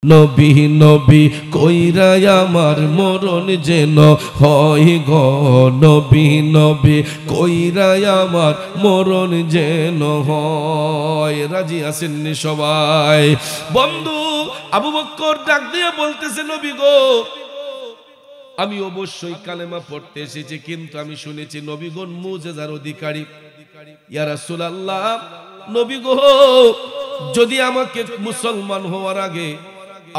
নবী নবী কইরা আমার মরণ যেন হয় গো, নবী নবী কইরা আমার মরণ যেন হয়। রাজি আছেননি সবাই? বন্ধু আবু বকর ডাক দিয়ে বলতেছে, নবী গো, আমি অবশ্যই কালেমা পড়তে এসেছি, কিন্তু আমি শুনেছি নবীগণ মুজিজার অধিকারী। ইয়া রাসূলুল্লাহ, নবী গো, যদি আমাকে মুসলমান হওয়ার আগে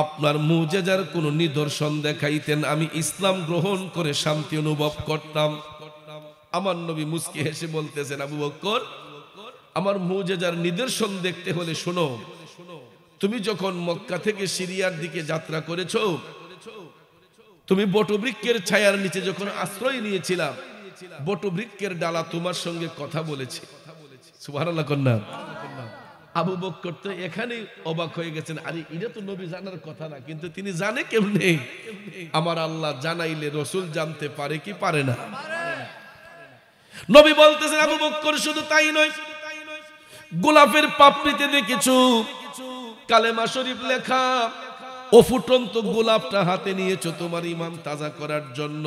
আপনার মুজিজার কোন নিদর্শন দেখাইতেন, আমি ইসলাম গ্রহণ করে শান্তি অনুভব করতাম। আমার নবী মুস্কি হেসে বলতেছেন, আবু বকর, আমার মুজিজার নিদর্শন দেখতে হলে শোনো, তুমি যখন মক্কা থেকে সিরিয়ার দিকে যাত্রা করেছো, তুমি বটবৃক্ষের ছায়ার নিচে যখন আশ্রয় নিয়েছিলাম, বটবৃক্ষের ডালা তোমার সঙ্গে কথা বলেছে। সুবহানাল্লাহ কন্যা। আবু বকর তো এখানেই অবাক হয়ে গেছেন, আরে এটা তো নবী জানার কথা না, কিন্তু তিনি জানে কেমনে? আমার আল্লাহ জানাইলে রসুল জানতে পারে কি পারে না? নবী বলতেছেন, আবু বকর শুধু তাই নয়, গোলাপের পাপড়িতে দেখেছো কালেমা শরীফ লেখা, ও ফুটন্ত গোলাপটা হাতে নিয়েছো তোমার ঈমান তাজা করার জন্য।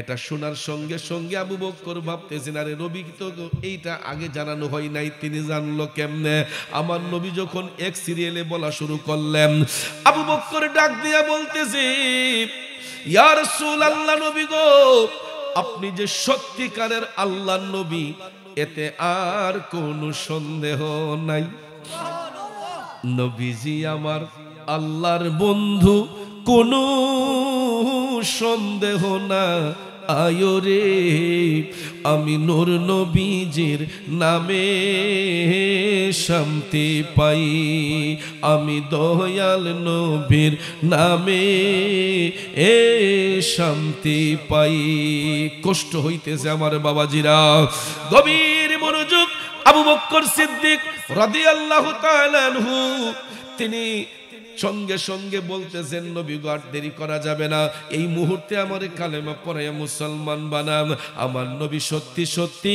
এটা শোনার সঙ্গে সঙ্গে আবু বকর ভাবতেছেন, আরে নবী তো এইটা আগে জানানো হয় নাই, তিনি জানলো কেমনে? আমার নবী যখন এক সিরিয়ালে বলা শুরু করলেন, আবু বকর ডাক দিয়া বলতেছে, ইয়া রাসূলুল্লাহ, নবী গো, আপনি যে সত্যিকারের আল্লাহর নবী, এতে আর কোনো সন্দেহ নাই। নবীজি আমার আল্লাহর বন্ধু, কোনো সন্দেহ না। আয়ো রে, আমি নূর নবীজির নামে শান্তি পাই, আমি দয়াল নবীর নামে শান্তি পাই। কষ্ট হইতেছে আমার বাবাজিরা, গভীর মনোযোগ। আবু বকর সিদ্দিক রাদিয়াল্লাহু তাআলা আনহু তিনি সঙ্গে সঙ্গে বলতেছেন, নবী গো, আর দেরি করা যাবে না, এই মুহূর্তে আমার কালেমা পড়াইয়া মুসলমান বানান। আমার নবী সত্যি সত্যি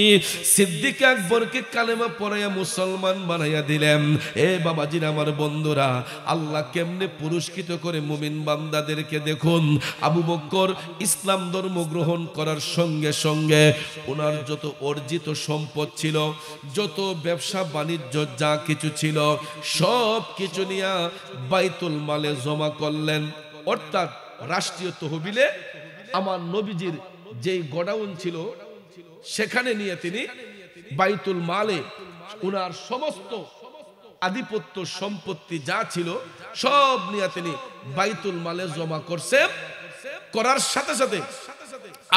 সিদ্দিক আকবরকে কালেমা পড়াইয়া মুসলমান বানাইয়া দিলেন। এ বাবাজিরা, আমার বন্ধুরা, আল্লাহ কেমনে পুরস্কৃত করে মুমিন বান্দাদেরকে দেখুন। আবু বকর ইসলাম ধর্ম গ্রহণ করার সঙ্গে সঙ্গে ওনার যত অর্জিত সম্পদ ছিল, যত ব্যবসা বাণিজ্য যা কিছু ছিল, সব কিছু নিয়ে বাইতুল মালে জমা করলেন। অর্থাৎ রাষ্ট্রীয় তহবিলে আমার নবীজির যেই গোডাউন ছিল, সেখানে নিয়ে তিনি বাইতুল মালে উনার সমস্ত আধিপত্য সম্পত্তি যা ছিল সব নিয়ে তিনি বাইতুল মালে জমা করছেন। করার সাথে সাথে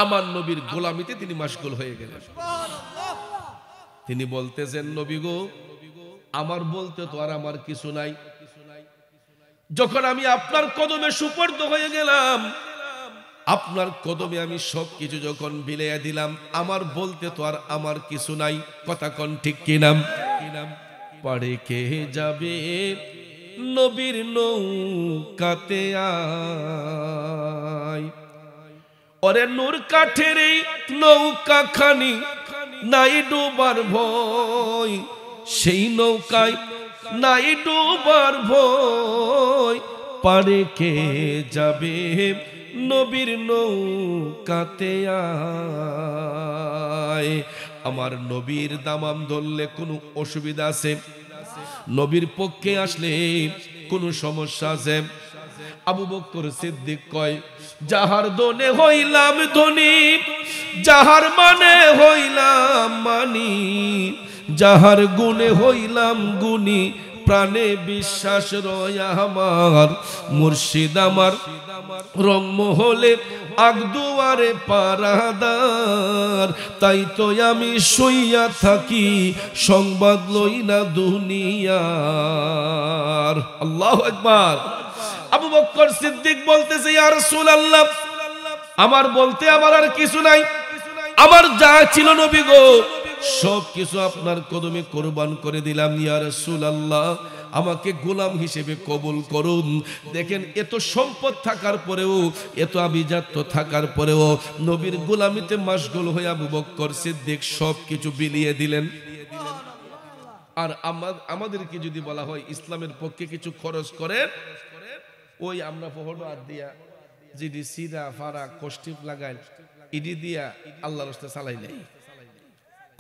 আমার নবীর গোলামিতে তিনি মাশগুল হয়ে গেলেন। তিনি বলতেছেন, নবী গো, আমার বলতে তো আর আমার কিছু নাই, যখন আমি আপনার কদমে সুপর্দ হয়ে গেলাম, আপনার কদমে আমি সবকিছু যখন বিলিয়ে দিলাম, আমার বলতে তো আর আমার কিছু নাই। কথা কোন ঠিক কিনা? পারে কে যাবে নবীর নৌকাতে আয়, ওরে নূর কাঠের এই নৌকা খানি নাই ডুবার ভয়, সেই নৌকায় নাই ডুবার ভয়, পারে কে যাবে নবীর নৌকাতে আয়। আমার নবীর দামাম ধরলে কোনো অসুবিধা আছে? নবীর পক্ষে আসলে কোনো সমস্যা আছে? আবু বকর সিদ্দিক কয়, যাহার দনে হইলাম ধনী, যাহার মানে হইলাম মানি, যাহার গুণে হইলাম গুণী, প্রাণে বিশ্বাস রয় আমার, মুর্শিদ আমার রংমহলে আগদুয়ারে পারাদার, তাই তো আমি শুইয়া থাকি সংবাদ লই না দুনিয়ার। আল্লাহু আকবার। আবু বকর সিদ্দিক বলতেছে, ইয়া রাসূলুল্লাহ, আমার বলতে আমার আর কিছু নাই, আমার যা ছিল নবী গো, সব কিছু আপনার কদমে কোরবান করে দিলাম। ইয়া রাসূলুল্লাহ, আমাকে গোলাম হিসেবে কবুল করুন। দেখেন, এত সম্পদ থাকার পরেও, এত আভিজাত্য থাকার পরেও নবীর গোলামিতে মাশগুল হয়ে আবু বকর সিদ্দিক সব কিছু বিলিয়ে দিলেন। আর আমাদেরকে যদি বলা হয় ইসলামের পক্ষে কিছু খরচ করেন, ওই আমরা ফহড় হাত দিয়া জিডি সিরা ফারা কষ্টিপ লাগাই ইডি দিয়া আল্লাহর রাস্তায় চালাই নাই।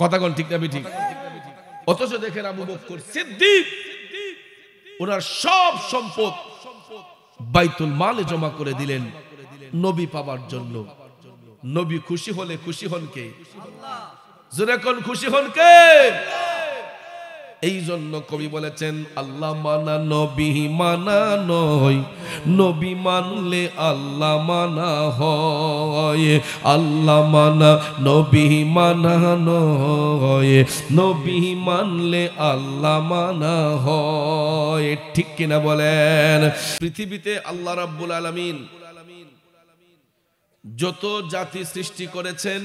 কথা কোন ঠিক না ঠিক? অথচ দেখেন আবু বকর সিদ্দিক ওনার সব সম্পদ বাইতুল মালে জমা করে দিলেন নবী পাবার জন্য। নবী খুশি হলে খুশি হন কে? জোরে কোন খুশি হন কে? এই জন্য কবি বলেছেন আল্লাহ মানা নবী মানা নয়, নবী মানলে আল্লাহ মানা হয়। আল্লাহ মানা নবী মানা নয়, নবী মানলে আল্লাহ মানা হয়। ঠিক কিনা বলেন? পৃথিবীতে আল্লাহ রাব্বুল আলামিন যত জাতি সৃষ্টি করেছেন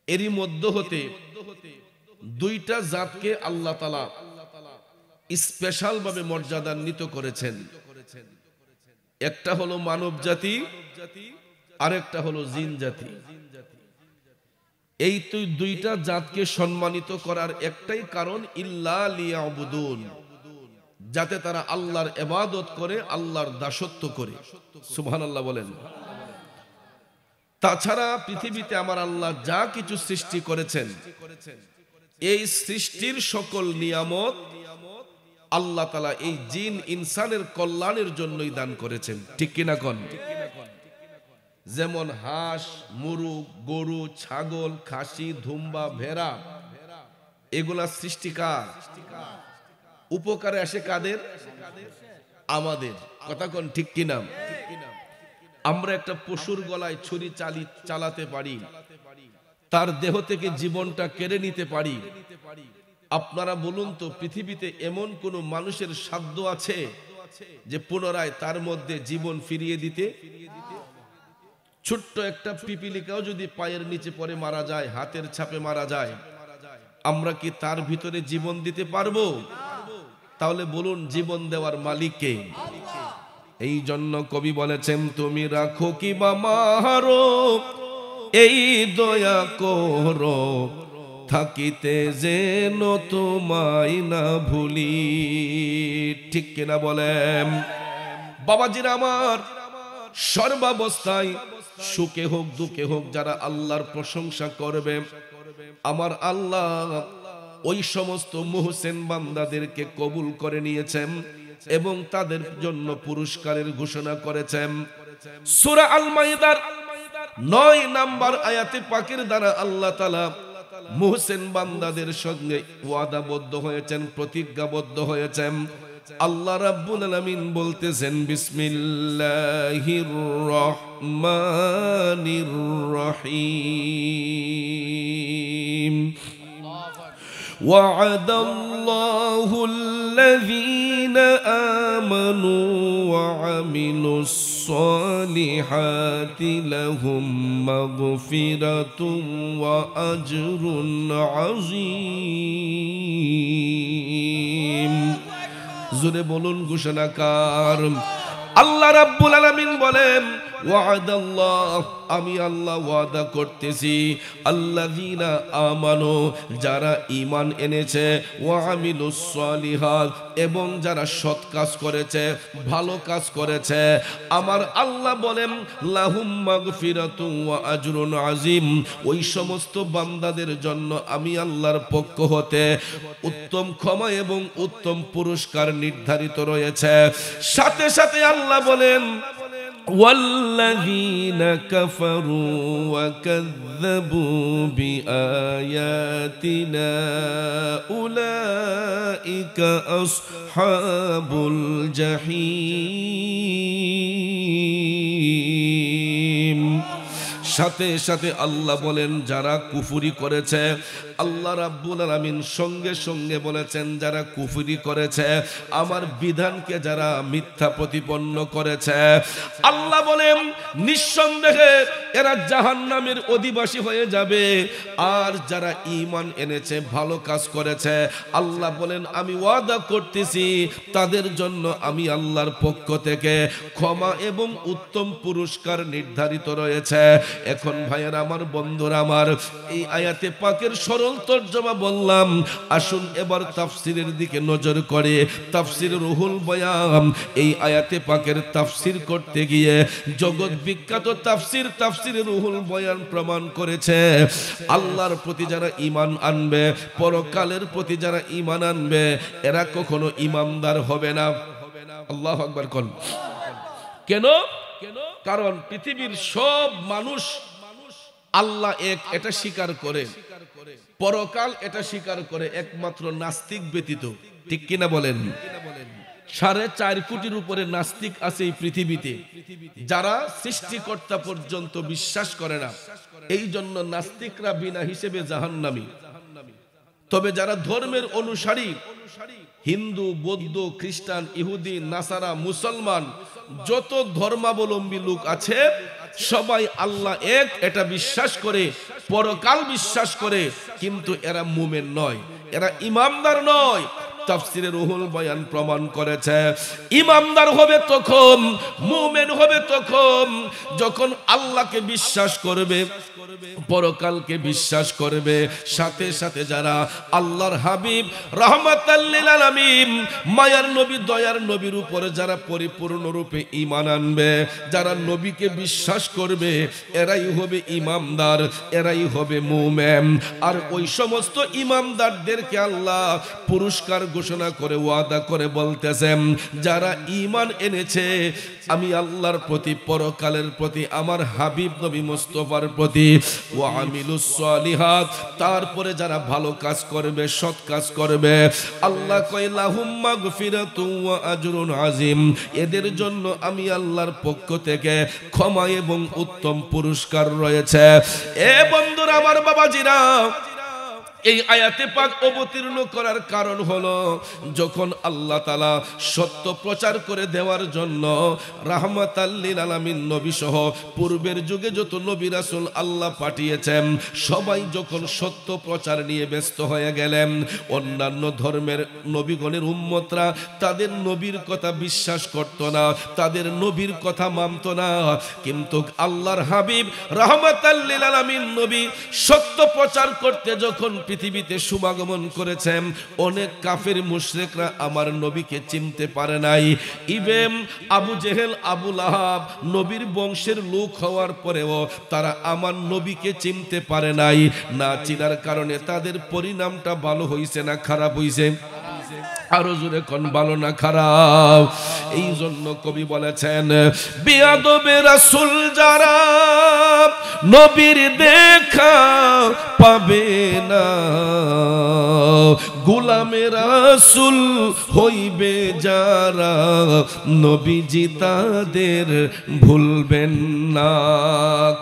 এরই মধ্য হতে দুইটা জাতকে আল্লাহ তাআলা স্পেশাল ভাবে মর্যাদান্বিত করেছেন। একটা হলো মানব জাতি, আরেকটা হলো জিন জাতি। এই দুইটা জাতকে সম্মানিত করার একটাই কারণ, ইল্লা লিয়াবুদুন, যাতে তারা আল্লাহর ইবাদত করে, আল্লাহর দাসত্ব করে। সুবহানাল্লাহ বলেন। তাছাড়া পৃথিবীতে আমার আল্লাহ যা কিছু সৃষ্টি করেছেন এই সৃষ্টির সকল নিয়ামত আল্লাহ তাআলা এই জিন ইনসানের কল্যাণের জন্যই দান করেছেন। ঠিক কিনা কোন? যেমন হাঁস, মুরগ, গরু, ছাগল, খাসি, ধুম্বা, ভেড়া, এগুলা সৃষ্টি কার? উপকারে আসে কাদের? আমাদের। কথা কোন ঠিক কিনা? আমরা একটা পশুর গলায় ছুরি চালাতে পারি, তার দেহ থেকে জীবনটা কেড়ে নিতে পারি। আপনারা বলুন তো, পৃথিবীতে এমন কোন মানুষের সাধ্য আছে যে পুনরায় তার মধ্যে জীবন ফিরিয়ে দিতে? ছোট্ট একটা পিপিলিকাও যদি পায়ের নিচে পড়ে মারা যায়, হাতের ছাপে মারা যায়, আমরা কি তার ভিতরে জীবন দিতে পারবো? তাহলে বলুন জীবন দেওয়ার মালিক কে? এই জন্য কবি বলেছেন তুমি রাখো কি বা মারো, এই দয়া করো, থাকিতে যেন তোমায় না ভুলি। ঠিক কিনা বলেন? বাবাজিরা আমার, সর্বাবস্থায় সুখে হোক দুঃখে হোক যারা আল্লাহর প্রশংসা করবে, আমার আল্লাহ ওই সমস্ত মুহসিন বান্দাদেরকে কবুল করে নিয়েছেন এবং তাদের জন্য পুরস্কারের ঘোষণা করেছেন। সূরা আল মাইদার 9 নম্বর আয়াতে পাকের দ্বারা আল্লাহ তাআলা মুহসিন বান্দাদের সঙ্গে ওয়াদাবদ্ধ হয়েছেন, প্রতিজ্ঞাবদ্ধ হয়েছেন। আল্লাহ রাব্বুল আলামিন বলতেছেন বিসমিল্লাহির রহমানির রহিম। وعد الله الذين آمنوا وعملوا الصالحات لهم مغفرة وأجر عظيم। জোরে বলুন ঘোষণাকার। আল্লাহ রাব্বুল আলামিন বলেন ওয়াদাল্লাহ, আমি আল্লাহ ওয়াদা করতেছি, আল্লাযীনা আমানু, যারা ঈমান এনেছে, ওয়া আমিলুস সলিহাত, এবং যারা সৎ কাজ করেছে, ভালো কাজ করেছে, আমার আল্লাহ বলেন লাহুম মাগফিরাতুন ওয়া আজরুন আযীম, ওই সমস্ত বান্দাদের জন্য আমি আল্লাহর পক্ষ হতে উত্তম ক্ষমা এবং উত্তম পুরস্কার নির্ধারিত রয়েছে। সাথে সাথে আল্লাহ বলেন والذين كفروا وكذبوا بآياتنا أولئك أصحاب الجحيم। সাথে সাথে আল্লাহ বলেন যারা কুফরি করেছে, আল্লাহ রাব্বুল আলামিন সঙ্গে সঙ্গে বলেছেন যারা কুফরি করেছে, আমার বিধানকে যারা মিথ্যা প্রতিপন্ন করেছে, আল্লাহ বলেন নিঃসন্দেহে এরা জাহান্নামের অধিবাসী হয়ে যাবে। আর যারা ঈমান এনেছে, ভালো কাজ করেছে, আল্লাহ বলেন আমি ওয়াদা করতেছি তাদের জন্য আমি আল্লাহর পক্ষ থেকে ক্ষমা এবং উত্তম পুরস্কার নির্ধারিত রয়েছে। এখন ভাইয়েরা আমার, বন্ধুরা আমার, এই আয়াতে পাকের সরল তরজমা বললাম। আসুন এবার তাফসিরের দিকে নজর করে তাফসির রুহুল বয়ান এই আয়াতে পাকের তাফসির করতে গিয়ে জগৎ বিখ্যাত তাফসির রুহুল বয়ান প্রমাণ করেছে আল্লাহর প্রতি যারা ঈমান আনবে, পরকালের প্রতি যারা ঈমান আনবে, এরা কখনো ঈমানদার হবে না। আল্লাহু আকবার কোন। কেন? কারণ পৃথিবীর সব মানুষ আল্লাহ এক এটা স্বীকার করে, পরকাল এটা স্বীকার করে, একমাত্র নাস্তিক ব্যতীত। ঠিক কিনা বলেন? 4.5 কোটির উপরে নাস্তিক আছে এই পৃথিবীতে, যারা সৃষ্টিকর্তা পর্যন্ত বিশ্বাস করে না। এই জন্য নাস্তিকরা বিনা হিসেবে জাহান্নামী। তবে যারা ধর্মের অনুসারী, হিন্দু, বৌদ্ধ, খ্রিস্টান, ইহুদি, নাসারা, মুসলমান, যত ধর্মাবলম্বী লোক আছে সবাই আল্লাহ এক এটা বিশ্বাস করে, পরকাল বিশ্বাস করে, কিন্তু এরা মুমিন নয়, এরা ঈমানদার নয়। তাফসিরে রুহুল বয়ান প্রমাণ করেছে ঈমানদার হবে তখন, মুমিন হবে তখন যখন আল্লাহকে বিশ্বাস করবে, পরকালকে বিশ্বাস করবে, সাথে সাথে যারা আল্লাহর হাবিব রাহমাতাল লিল আলামিন মায়ার নবী, দয়ার নবীর উপরে যারা পরিপূর্ণরূপে ঈমান আনবে, যারা নবীকে বিশ্বাস করবে, এরাই হবে ঈমানদার, এরাই হবে মুমিন। আর ওই সমস্ত ঈমানদারদেরকে আল্লাহ পুরস্কার ঘোষণা করে ওয়াদা করে বলতেছেন, যারা ঈমান এনেছে আমি আল্লাহর প্রতি, পরকালের প্রতি, আমার হাবিব নবী মুস্তাফার প্রতি, ওয়া আমিলুস সালিহাত, তারপরে যারা ভালো কাজ করবে, সৎ কাজ করবে, আল্লাহ কয় লাহুম মাগফিরাতুন ওয়া আজরুন আযীম, এদের জন্য আমি আল্লাহর পক্ষ থেকে ক্ষমা এবং উত্তম পুরস্কার রয়েছে। এ বন্ধুরা আমার, বাবাজিরা, এই আয়াতে পাক অবতীর্ণ করার কারণ হলো যখন আল্লাহ তাআলা সত্য প্রচার করে দেওয়ার জন্য রাহমাতাল লিল আলামিন নবী সহ পূর্বের যুগে যত নবী রাসূল আল্লাহ পাঠিয়েছেন সবাই যখন সত্য প্রচার নিয়ে ব্যস্ত হয়ে গেলেন, অন্যান্য ধর্মের নবীগণের উম্মতরা তাদের নবীর কথা বিশ্বাস করত না, তাদের নবীর কথা মানত না। কিন্তু আল্লাহর হাবিব রাহমাতাল লিল আলামিন নবী সত্য প্রচার করতে যখন পৃথিবীতে শুভাগমন করেছেন, অনেক কাফের মুশরিকরা আমার নবীকে চিনতে পারে নাই। ইভেন আবু জেহেল, আবু লাহাব নবীর বংশের লোক হওয়ার পরেও তারা আমার নবীকে চিনতে পারে নাই। না চিনার কারণে তাদের পরিণামটা ভালো হইছে না খারাপ হইছে? আরো জোরে কোন, ভালো না খারাপ? এই জন্য কবি বলেছেন, বিয়াদবে রাসূল যারা নবীর দেখা পাবে না, গোলামে রাসূল হইবে যারা, নবীজি তাদের ভুলবেন না।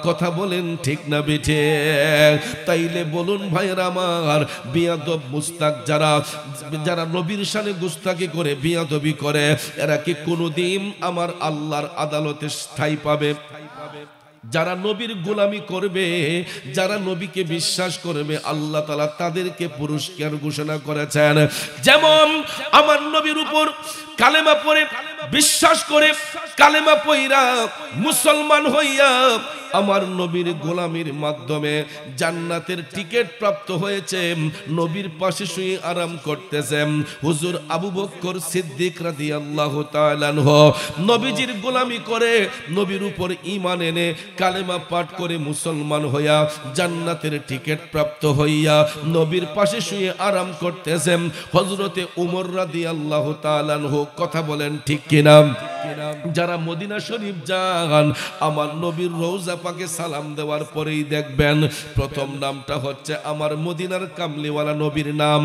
কথা বলেন ঠিক না বেঠে? তাইলে বলুন ভাইরা আমার, বিয়াদব মুস্তাক যারা নবীর শানে গুস্তাকি করে, বিয়াদবি করে, এরা কি কোনোদিন আমার আল্লাহর আদালতে ঠাঁই পাবে? যারা নবীর গোলামি করবে, যারা নবীকে বিশ্বাস করবে, আল্লাহ তাআলা তাদেরকে পুরস্কার ঘোষণা করেছেন। যেমন আমার নবীর উপর কালেমা পড়ে, বিশ্বাস করে, কালেমা পইরা মুসলমান হইয়া আমার নবীর গোলামির মাধ্যমে জান্নাতের টিকিট প্রাপ্ত হয়েছে, নবীর পাশে শুয়ে আরাম করতেছেন হুজুর আবু বকর সিদ্দিক রাদিয়াল্লাহু তাআলা আনহু। নবীজির গোলামি করে, নবীর উপর ঈমান এনে, কালেমা পাঠ করে মুসলমান হইয়া জান্নাতের টিকিট প্রাপ্ত হইয়া নবীর পাশে শুয়ে আরাম করতেছেন হযরতে ওমর রাদিয়াল্লাহু তাআলা আনহু। কথা বলেন ঠিক কিনা? যারা মদিনা শরীফ যান, আমার নবীর রওজা পাকে সালাম দেওয়ার পরেই দেখবেন প্রথম নামটা হচ্ছে আমার মদিনার কামলিওয়ালা নবীর নাম,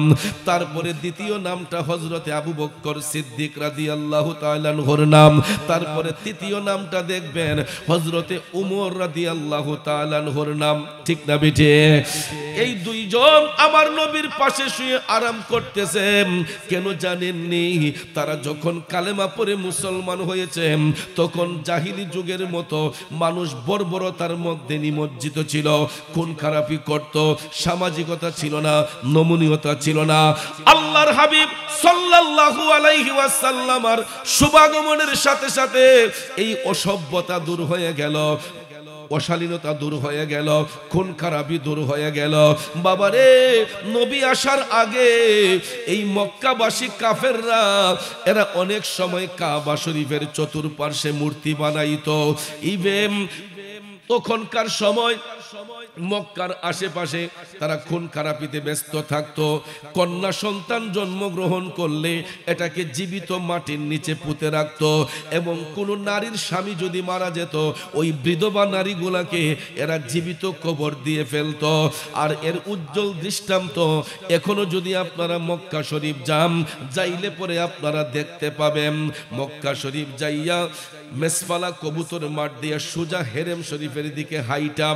তারপরে দ্বিতীয় নামটা হযরতে আবু বকর সিদ্দিক রাদিয়াল্লাহু তাআলা আনহুর নাম, তারপরে তৃতীয় নামটা দেখবেন হযরতে ওমর রাদিয়াল্লাহু তাআলা আনহুর নাম। ঠিক না বেঠে? এই দুইজন আমার নবীর পাশে শুয়ে আরাম করতেছেন। কেন জানেননি? তারা যখন কালেমা পড়ে মুসলমান হয়েছে হয়েছে তখন জাহিলি যুগের মতো মানুষ বর্বরতার মধ্যে নিমজ্জিত ছিল, খুন খারাপি করত, সামাজিকতা ছিল না, নমনীয়তা ছিল না। আল্লাহর হাবিব সাল্লাল্লাহু আলাইহি ওয়াসাল্লামের শুভাগমনের সাথে সাথে এই অসভ্যতা দূর হয়ে গেল, অশালীনতা দূর হয়ে গেল, খুন খারাপি দূর হয়ে গেল। বাবারে, নবী আসার আগে এই মক্কাবাসী কাফেররা এরা অনেক সময় কাবা শরীফের চতুর্পার্শ্বে মূর্তি বানাইতো। ইভেন তখনকার সময় মক্কার আশেপাশে তারা খুন খারাপিতে ব্যস্ত থাকতো। কন্যা সন্তান জন্মগ্রহণ করলে এটাকে জীবিত মাটির নিচে পুঁতে রাখতো, এবং কোন নারীর স্বামী যদি মারা যেত ওই বিধবা নারীগুলাকে এরা জীবিত কবর দিয়ে ফেলতো। আর এর উজ্জ্বল দৃষ্টান্ত এখনো যদি আপনারা মক্কা শরীফ যাইলে পরে আপনারা দেখতে পাবেন। মক্কা শরীফ যাইয়া মেসফালা কবুতর মাঠ দিয়ে সোজা হেরেম শরীফের দিকে হাইটা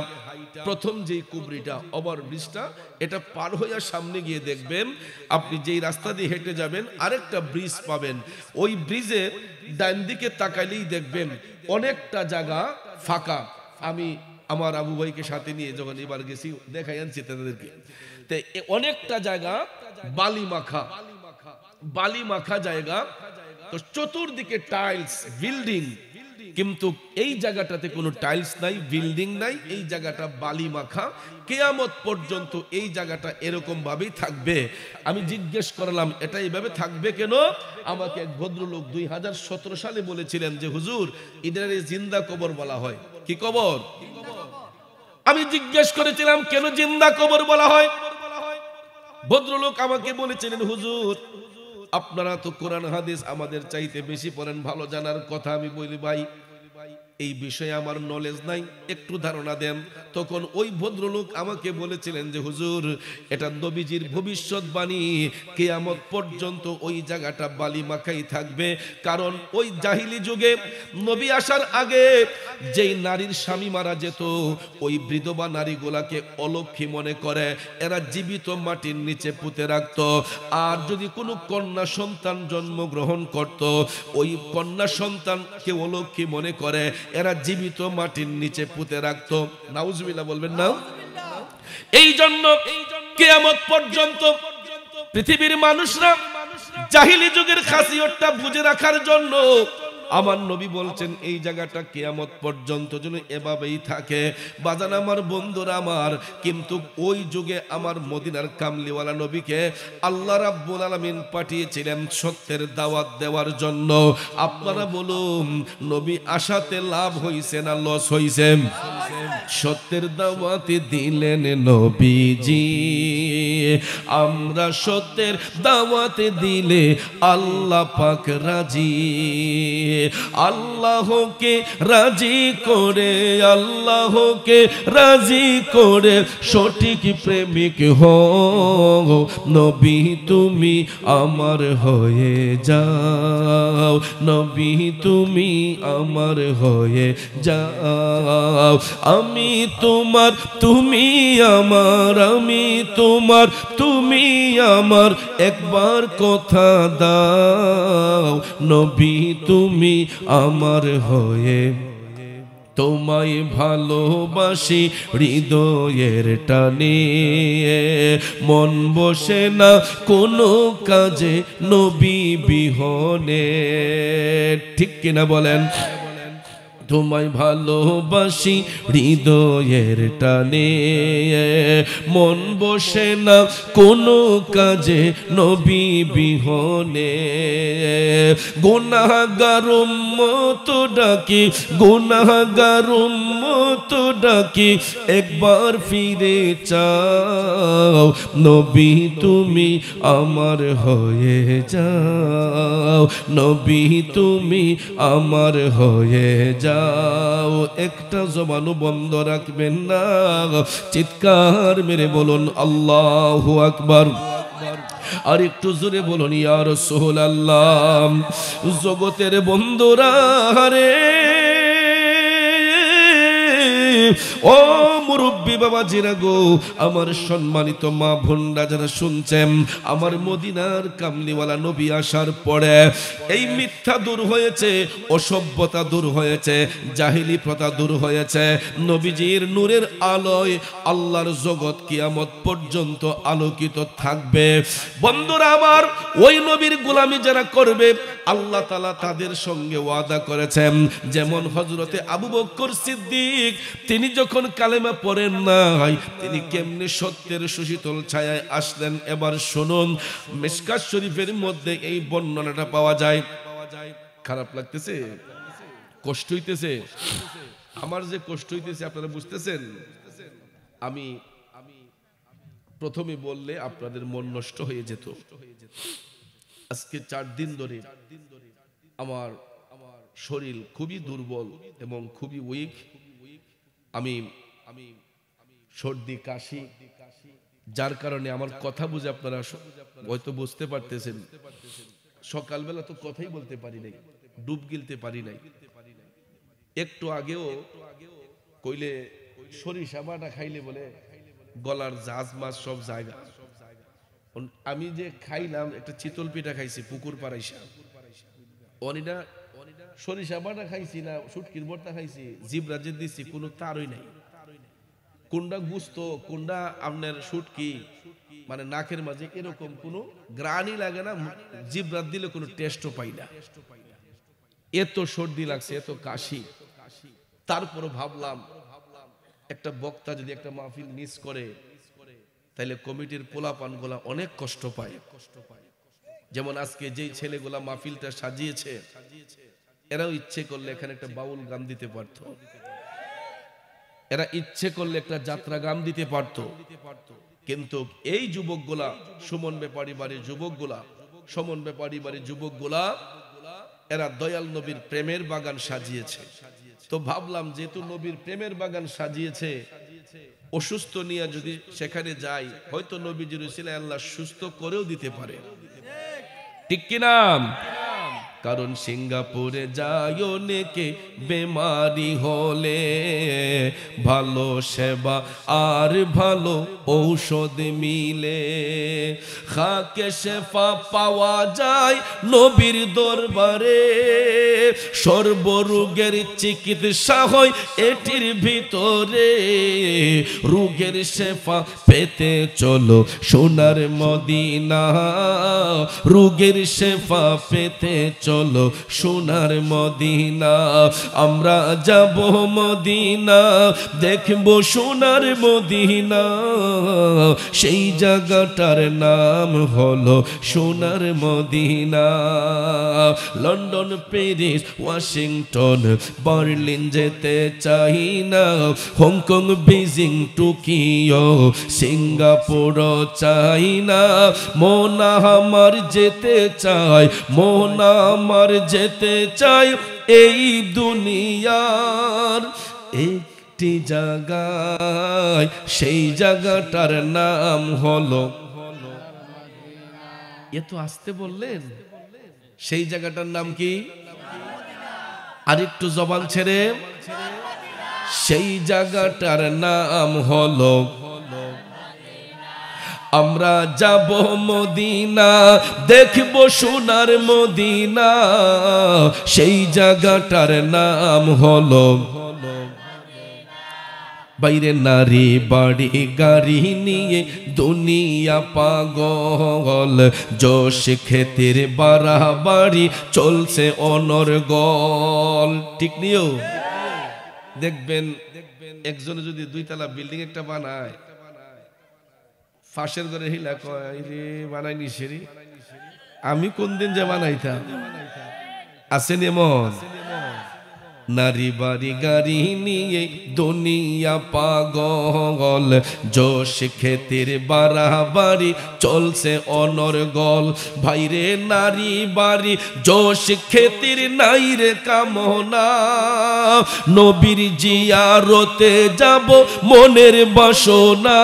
প্রথম যেই কুবরিটা ওভার ব্রিজটা, এটা পার হইয়া সামনে গিয়ে দেখবেন আপনি যেই রাস্তা দিয়ে হেঁটে যাবেন আরেকটা ব্রিজ পাবেন। ওই ব্রিজে ডান দিকে তাকাইলেই দেখবেন অনেকটা জায়গা ফাঁকা। আমি আমার আবু ভাইকে সাথে নিয়ে যখন এবার গেছি দেখাই আনছি তাদেরকে, তো অনেকটা জায়গা বালি মাখা জায়গা, তো চতুর্দিকে টাইলস বিল্ডিং, কিন্তু এই জায়গাটাতে কোনো টাইলস নাই, বিল্ডিং নাই, এই জায়গাটা বালি মাখা। কিয়ামত পর্যন্ত এই জায়গাটা এরকম ভাবেই থাকবে। আমি জিজ্ঞেস করলাম এটা এইভাবে থাকবে কেন? আমাকে এক ভদ্রলোক 2017 সালে বলেছিলেন যে হুজুর এদের জিন্দা কবর বলা হয়। কি কবর? আমি জিজ্ঞেস করেছিলাম কেন জিন্দা কবর বলা হয়? ভদ্রলোক আমাকে বলেছিলেন হুজুর আপনারা তো কোরআন হাদিস আমাদের চাইতে বেশি পড়েন, ভালো জানার কথা। আমি বলি ভাই এই বিষয়ে আমার নলেজ নাই, একটু ধারণা দেন। তখন ওই ভদ্রলোক আমাকে বলেছিলেন যে হুজুর এটা নবীজির ভবিষ্যৎবাণী, কিয়ামত পর্যন্ত ওই জায়গাটা বালি মাখাই থাকবে। কারণ ওই জাহিলি যুগে নবী আসার আগে যেই নারীর স্বামী মারা যেত ওই বিধবা নারীগুলাকে অলক্ষী মনে করে এরা জীবিত মাটির নিচে পুঁতে রাখত। আর যদি কোনো কন্যা সন্তান জন্মগ্রহণ করত ওই কন্যা সন্তানকে অলক্ষী মনে করে এরা জীবিত মাটির নিচে পুঁতে রাখতো। নাউজুবিল্লাহ বলবেন না? এই জন্য কিয়ামত পর্যন্ত পৃথিবীর মানুষরা জাহিলি যুগের খাসিয়তটা বুঝে রাখার জন্য আমার নবী বলছেন এই জায়গাটা কিয়ামত পর্যন্ত যেন এভাবেই থাকে। বাজান আমার বন্ধুরা আমার, কিন্তু ওই যুগে আমার মদিনার কামলিওয়ালা নবীকে আল্লাহ রাব্বুল আলামিন পাঠিয়েছিলেন সত্যের দাওয়াত দেওয়ার জন্য। আপনারা বলুন নবী আসাতে লাভ হইছে না লস হইছে? সত্যের দাওয়াত দিলেন নবীজি, আমরা সত্যের দাওয়াত দিলে আল্লাহ পাক রাজি। আল্লাহকে রাজি করে, আল্লাহকে রাজি করে সঠিক প্রেমিক হও। নবী তুমি আমার হয়ে যাও, নবী তুমি আমার হয়ে যাও। আমি তোমার তুমি আমার, আমি তোমার তুমি আমার, একবার কথা দাও নবী তুমি আমার হয়ে। তোমায় ভালোবাসি হৃদয়ের টানে, মন বসে না কোনো কাজে নবী বিহনে। ঠিক কিনা বলেন? তোমায় ভালোবাসি হৃদয়ের টানে, মন বসে না কোনো কাজে নবী বিহনে। গুনাহগার উম্মত ডাকি, গুনাহগার উম্মত ডাকি, একবার ফিরে চাও নবী তুমি আমার হয়ে যাও, নবী তুমি আমার হয়ে যাও। একটা জবানও বন্ধ রাখবেন না, চিৎকার মেরে বলুন আল্লাহু আকবার। আর একটু জোরে বলুন ইয়া রাসূলুল্লাহ। জগতের বন্ধুরা রে, ও মুরব্বী বাবাজিরা গো, আমার সম্মানিত মা বোনরা যারা শুনছেন, আমার মদিনার কামলিওয়ালা নবী আসার পরে এই মিথ্যা দূর হয়েছে, অসভ্যতা দূর হয়েছে, জাহিলি প্রথা দূর হয়েছে। নবীজির নূরের আলোয় আল্লাহর জগৎ কিয়ামত পর্যন্ত আলোকিত থাকবে। বন্ধুরা আমার, ওই নবীর গোলামি যারা করবে আল্লাহ তাআলা তাদের সঙ্গে ওয়াদা করেছেন। যেমন হযরতে আবু বকর সিদ্দিক, তিনি যখন কালেমা পড়েন নাই, তিনি কেমনে সত্যের সুশীতল ছায়ায় আসলেন। এবার শুনুন, মিশকাত শরীফের মধ্যে এই বর্ণনাটা পাওয়া যায়। খারাপ লাগতেছে, কষ্ট হইতেছে, আমার যে কষ্ট হইতেছে আপনারা বুঝতেছেন। আমি প্রথমে বললে আপনাদের মন নষ্ট হয়ে যেত। আজকে 4 দিন ধরে আমার শরীর খুবই দুর্বল এবং খুবই উইক। আমি সর্দি কাশি, যার কারণে আমার কথা বুঝে আপনারা হয়তো বুঝতে পারতেছেন। সকালবেলা তো কথাই বলতে পারি নাই, ডুব গিলতে পারি নাই। একটু আগেও কইলে সরিষা বাটা খাইলে বলে গলার জাজ মাছ সব জায়গা। আমি যে খাইলাম একটা চিতল পিঠা খাইছি পুকুর পাড়াইসা, অনিনা সরিষা বাটা খাইছি না শুটকির ভর্তা খাইছি, জিবরা যে দিছি কোনো তারই নাই। কোনটা গুস্ত কোনটা আপনার শুটকি, মানে নাকের মাঝে এরকম কোনো গ্রানই লাগে না, জিবরা দিলে কোনো টেস্টও পাই না। এত সর্দি লাগছে, এত কাশি। তারপর ভাবলাম একটা বক্তা যদি একটা মাহফিল মিস করে তাহলে কমিটির পোলাপানগুলা অনেক কষ্ট পায়। যেমন আজকে যেই ছেলেগুলা মাহফিলটা সাজিয়েছে, এরাও ইচ্ছে করলে এখানে একটা বাউল গান দিতে পারত, এরা ইচ্ছে করলে একটা যাত্রা গান দিতে পারত। কিন্তু এই যুবকগুলা, সুমন ব্যাপারী বাড়ির যুবকগুলা, সমন ব্যাপারী বাড়ির যুবকগুলা, এরা দয়াল নবীর প্রেমের বাগান সাজিয়েছে। তো ভাবলাম যেহেতু নবীর প্রেমের বাগান সাজিয়েছে, অসুস্থ নিয়ে যদি সেখানে যাই, হয়তো নবীজির উসিলায় আল্লাহ সুস্থ করেও দিতে পারে, ঠিক কিনা? কারণ সিঙ্গাপুরে যায় অনেকে বেমারি হলে, ভালো সেবা আর ভালো ঔষধ মিলে, খাকে শেফা পাওয়া যায় নবীর দরবারে, সর্বরোগের চিকিৎসা হয় এটির ভিতরে। রোগের শেফা পেতে চলো সোনার মদিনা, রোগের শেফা পেতে চলো সোনার মদিনা। আমরা যাব মদিনা, দেখব সোনার মদিনা, সেই জায়গাটার নাম হলো Sonar Madina. London, Paris, Washington, Berlin যেতে চাই না, হংকং, বেজিং, টোকিও, সিঙ্গাপুর চাই না। মন আমার যেতে চাই, মন আমার যেতে চাই এই দুনিয়ার একটি জায়গায়, সেই জায়গাটার নাম হলো। এ তো আসতে বললেন, সেই জায়গাটার নাম কি? আর একটু জবান ছেড়ে, সেই জায়গাটার নাম হলো। আমরা যাব মদিনা, দেখব সোনার মদিনা, সেই জায়গাটার নাম হলো। বাইরে নারী বাড়ি গাড়ি নিয়ে দুনিয়া পাগল, জোশ খেতের বাড়াবাড়ি চলছে অনর্গল, ঠিক নিও। দেখবেন একজনে যদি 2 তলা বিল্ডিং একটা বানায়, ফাঁসের ঘরে হিলা কয় রে বানাইনি সেরি, আমি কোন দিন যে বানাইতাম। আসেন এমন নারী বাড়ি গাড়ি নিয়ে দুনিয়া পাগল, জোশ খেতের বাড়াবাড়ি চলছে অনর্গল। ভাইরে নারী বাড়ি জোশ খেতের নাই রে কামনা, নবীর জিয়ারতে যাব মনের বাসনা,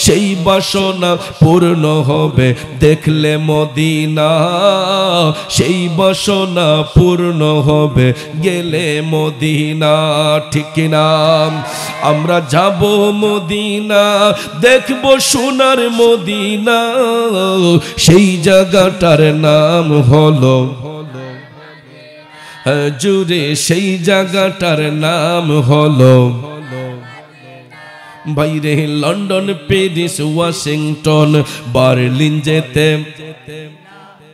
সেই বাসনা পূর্ণ হবে দেখলে মদিনা, সেই বাসনা পূর্ণ হবে গেলে মদিনা, ঠিক কিনা? আমরা যাব মদিনা, দেখব সোনার মদিনা, সেই জায়গাটার নাম হলো জুড়ে, সেই জায়গাটার নাম হলো বাইরে লন্ডন, প্যারিস, ওয়াশিংটন, বার্লিন যেতে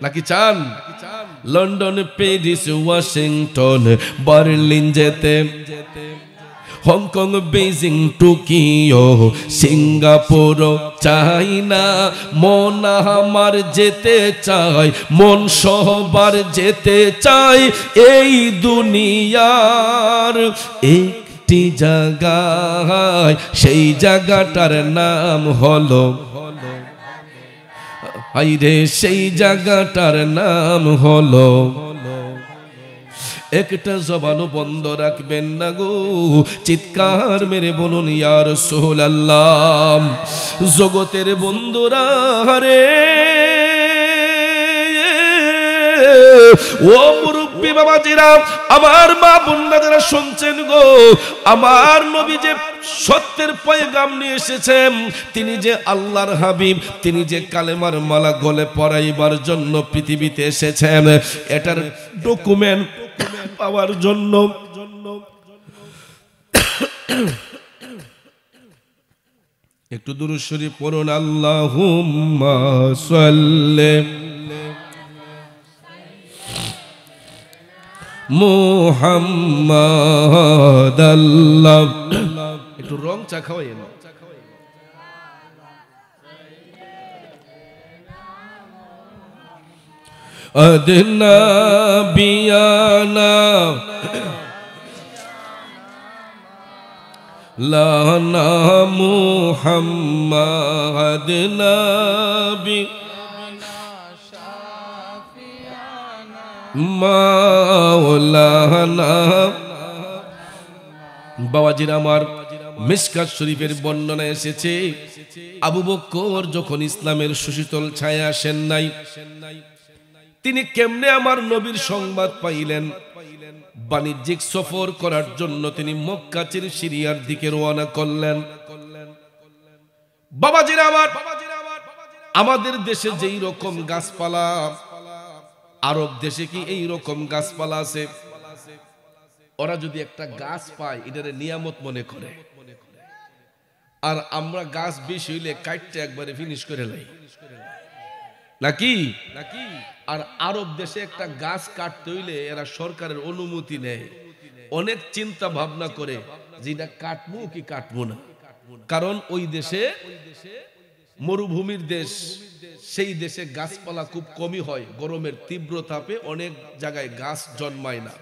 নাকি চান? লন্ডন, প্যারিস, ওয়াশিংটন, বার্লিন যেতে, হংকং, বেজিং, টোকিও, সিঙ্গাপুর, চাইনা, মন আমার যেতে চাই, মন সবার যেতে চাই এই দুনিয়ার একটি জায়গায়, সেই জায়গাটার নাম হলো আইরে, সেই জায়গাটার নাম হলো। একটা জবানও বন্ধ রাখবেন না গো, চিৎকার মেরে বলুন ইয়া রাসূলুল্লাহ। জগতের বন্ধুরা রে, ও মুরব্বি বাবাজিরা, আমার মা বোনরা যারা শুনছেন গো, আমার নবী যে সত্যের পয়গাম নিয়ে এসেছেন, তিনি যে আল্লাহর হাবিব, তিনি যে কালেমার মালা গলে পরাইবার জন্য পৃথিবীতে এসেছেন, এটার ডকুমেন্ট পাওয়ার জন্য একটু দুরূদ শরীফ পড়ুন। আল্লাহুম্মা সাল্লি মুহাম্মাদ, আল্লাহ একটু রং চা খাওয়াই না। আদনা বিয়ানা লানা মুহাম্মাদ নবী মাওলানা। বাবাজির আমার, মিশকাত শরীফের বর্ণনা এসেছে, আবু বকর যখন ইসলামের সুশীতল ছায়া আসেন নাই, তিনি কেমনে আমার নবীর সংবাদ পাইলেন? বাণিজ্যিক সফর করার জন্য তিনি মক্কা ছেড়ে সিরিয়ার দিকে রওনা করলেন। বাবাজিরা আমার, আমাদের দেশে যেই রকম গাছপালা, আরব দেশে কি এই রকম গাছপালা আছে? ওরা যদি একটা গাছ পায় এটারে নিয়ামত মনে করে, আর আমরা গাছ বেশি হইলে কাটতে একবারে ফিনিশ করে লাই নাকি? আর আরব দেশে একটা গাছ কাটতে হইলে এরা সরকারের অনুমতি নেয়, অনেক চিন্তা ভাবনা করে যে এটা কাটবো কি কাটবো না, কারণ ওই দেশে মরুভূমির দেশ, সেই দেশে গাছপালা খুব কমই হয়, গরমের তীব্র তাপে অনেক জায়গায় গাছ জন্মায় না।